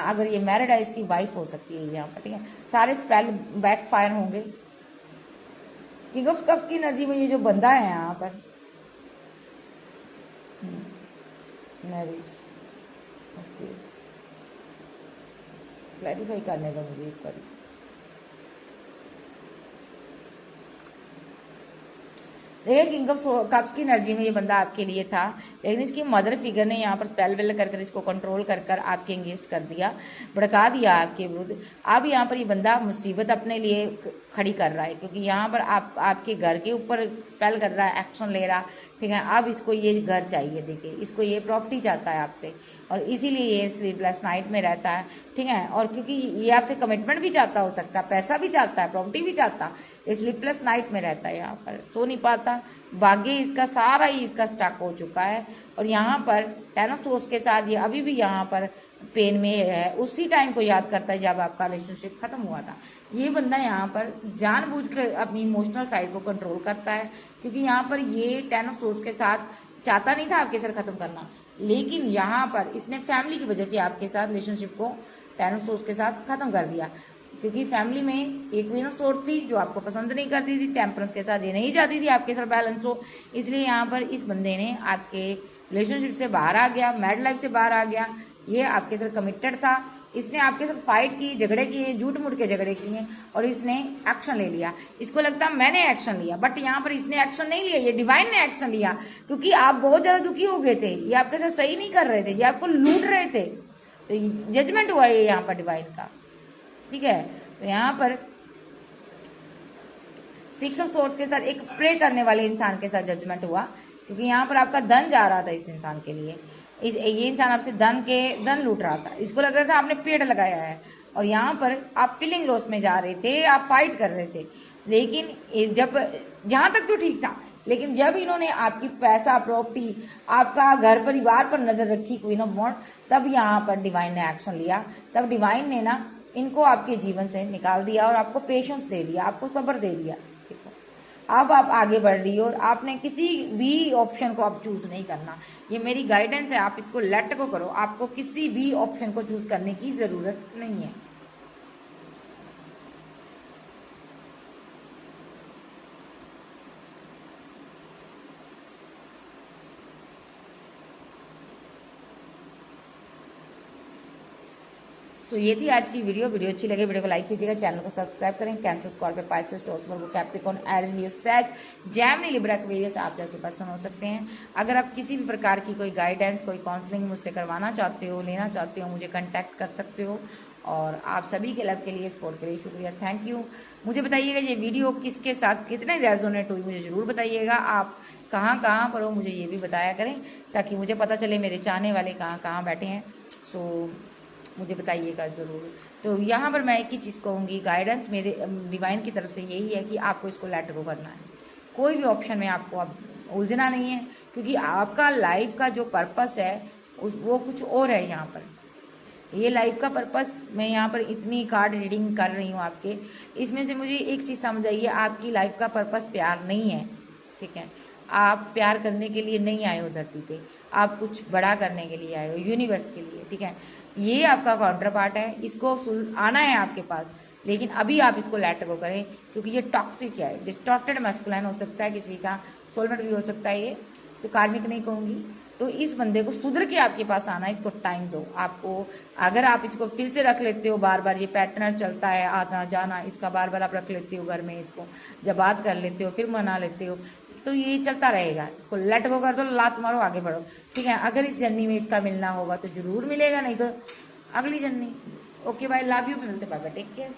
अगर ये मैरिड है इसकी वाइफ हो सकती है यहाँ पर, ठीक है, सारे स्पेल बैकफायर होंगे। किंग ऑफ कप्स की एनर्जी में ये जो बंदा है यहाँ पर नरिश, ओके, क्लैरिफाई करने दो मुझे एक बार। देखिए किंग ऑफ कप्स की एनर्जी में ये बंदा आपके लिए था, लेकिन इसकी मदर फिगर ने यहाँ पर स्पेल वेल कर इसको कंट्रोल कर कर आपके एंगेज कर दिया, भड़का दिया आपके विरुद्ध। अब यहाँ पर ये बंदा मुसीबत अपने लिए खड़ी कर रहा है, क्योंकि यहाँ पर आपके घर के ऊपर स्पेल कर रहा है, एक्शन ले रहा, ठीक है। अब इसको ये घर चाहिए, देखिए इसको ये प्रॉपर्टी चाहता है आपसे, और इसीलिए ये स्लीपलेस नाइट में रहता है, ठीक है। और क्योंकि ये आपसे कमिटमेंट भी चाहता हो सकता है, पैसा भी चाहता है, प्रॉपर्टी भी चाहता है, ये स्लीपलेस नाइट में रहता है, यहाँ पर सो नहीं पाता। भाग्य इसका सारा ही इसका स्टक हो चुका है। और यहाँ पर टेन ऑफ सोर्स के साथ ये अभी भी यहाँ पर पेन में है, उसी टाइम को याद करता है जब आपका रिलेशनशिप खत्म हुआ था। ये बंदा यहाँ पर जानबूझकर अपनी इमोशनल साइड को कंट्रोल करता है, क्योंकि यहाँ पर ये टेन ऑफ सोर्स के साथ चाहता नहीं था आपके साथ खत्म करना, लेकिन यहाँ पर इसने फैमिली की वजह से आपके साथ रिलेशनशिप को टेन ऑफ सोर्स के साथ खत्म कर दिया। क्योंकि फैमिली में एक क्वीन ऑफ सोर्स थी जो आपको पसंद नहीं करती थी, टेम्परेंस के साथ ये नहीं चाहती थी आपके साथ बैलेंस हो, इसलिए यहाँ पर इस बंदे ने आपके रिलेशनशिप से बाहर आ गया, मैरिड लाइफ से बाहर आ गया। ये आपके साथ कमिटेड था, इसने आपके साथ फाइट की, झगड़े किए, झूठ मूठ के झगड़े किए और इसने एक्शन ले लिया। इसको लगता है मैंने एक्शन लिया, बट यहाँ पर इसने एक्शन नहीं लिया, ये डिवाइन ने एक्शन लिया। क्योंकि आप बहुत ज्यादा दुखी हो गए थे, ये आपके साथ सही नहीं कर रहे थे, ये आपको लूट रहे थे, तो जजमेंट हुआ ये यहाँ पर डिवाइन का, ठीक है। तो यहाँ पर सिक्स ऑफ सोर्स के साथ एक प्रे करने वाले इंसान के साथ जजमेंट हुआ, क्योंकि यहाँ पर आपका धन जा रहा था इस इंसान के लिए। ये इंसान आपसे धन लूट रहा था, इसको लग रहा था आपने पेड़ लगाया है, और यहाँ पर आप फीलिंग लॉस में जा रहे थे, आप फाइट कर रहे थे। लेकिन जब जहां तक तो ठीक था, लेकिन जब इन्होंने आपकी पैसा, प्रॉपर्टी, आपका घर परिवार पर नजर रखी क्वीन ऑफ वॉन्ड, तब यहाँ पर डिवाइन ने एक्शन लिया। तब डिवाइन ने ना इनको आपके जीवन से निकाल दिया और आपको पेशेंस दे दिया, आपको सब्र दे दिया। अब आप आगे बढ़ रही हो और आपने किसी भी ऑप्शन को आप चूज नहीं करना, ये मेरी गाइडेंस है, आप इसको लेट को करो, आपको किसी भी ऑप्शन को चूज करने की जरूरत नहीं है। तो ये थी आज की वीडियो अच्छी लगे वीडियो को लाइक कीजिएगा, चैनल को सब्सक्राइब करें। कैंसर, स्कॉर्पियो, पाइसेस, टॉरस, वर्गो, कैप्रिकॉर्न, एरीज, लियो, सैज, जेमिनी, लिब्रा, एक्वेरियस आप जाके पर्सन हो सकते हैं। अगर आप किसी भी प्रकार की कोई गाइडेंस, कोई काउंसलिंग मुझसे करवाना चाहते हो, लेना चाहते हो, मुझे कांटेक्ट कर सकते हो। और आप सभी के लव के लिए, सपोर्ट के लिए शुक्रिया, थैंक यू। मुझे बताइएगा ये वीडियो किसके साथ कितने रेजोनेट हुई, मुझे जरूर बताइएगा। आप कहाँ कहाँ पर हो मुझे ये भी बताया करें, ताकि मुझे पता चले मेरे चाहने वाले कहाँ कहाँ बैठे हैं। सो मुझे बताइएगा ज़रूर। तो यहाँ पर मैं एक ही चीज़ कहूँगी, गाइडेंस मेरे डिवाइन की तरफ से यही है कि आपको इसको लेट गो करना है। कोई भी ऑप्शन में आपको अब उलझना नहीं है, क्योंकि आपका लाइफ का जो पर्पस है वो कुछ और है। यहाँ पर ये लाइफ का पर्पस, मैं यहाँ पर इतनी कार्ड रीडिंग कर रही हूँ आपके, इसमें से मुझे एक चीज़ समझ आई है, आपकी लाइफ का पर्पस प्यार नहीं है, ठीक है। आप प्यार करने के लिए नहीं आए हो धरती पे, आप कुछ बड़ा करने के लिए आए हो, यूनिवर्स के लिए, ठीक है। ये आपका काउंटर पार्ट है, इसको आना है आपके पास, लेकिन अभी आप इसको लेट गो करें, क्योंकि ये टॉक्सिक है, डिस्टॉर्टेड मैस्कुलाइन हो सकता है, किसी का सोलमेट भी हो सकता है, ये तो कार्मिक नहीं कहूंगी। तो इस बंदे को सुधर के आपके पास आना है, इसको टाइम दो। आपको अगर आप इसको फिर से रख लेते हो, बार बार ये पैटर्न चलता है आना जाना, इसका बार बार आप रख लेते हो घर में, इसको जब बात कर लेते हो फिर मना लेते हो, तो ये चलता रहेगा। इसको लेट गो कर दो, लात मारो, आगे बढ़ो, ठीक है। अगर इस जर्नी में इसका मिलना होगा तो जरूर मिलेगा, नहीं तो अगली journey. Okay bye, love you, मिलते, बाय बाय, टेक केयर।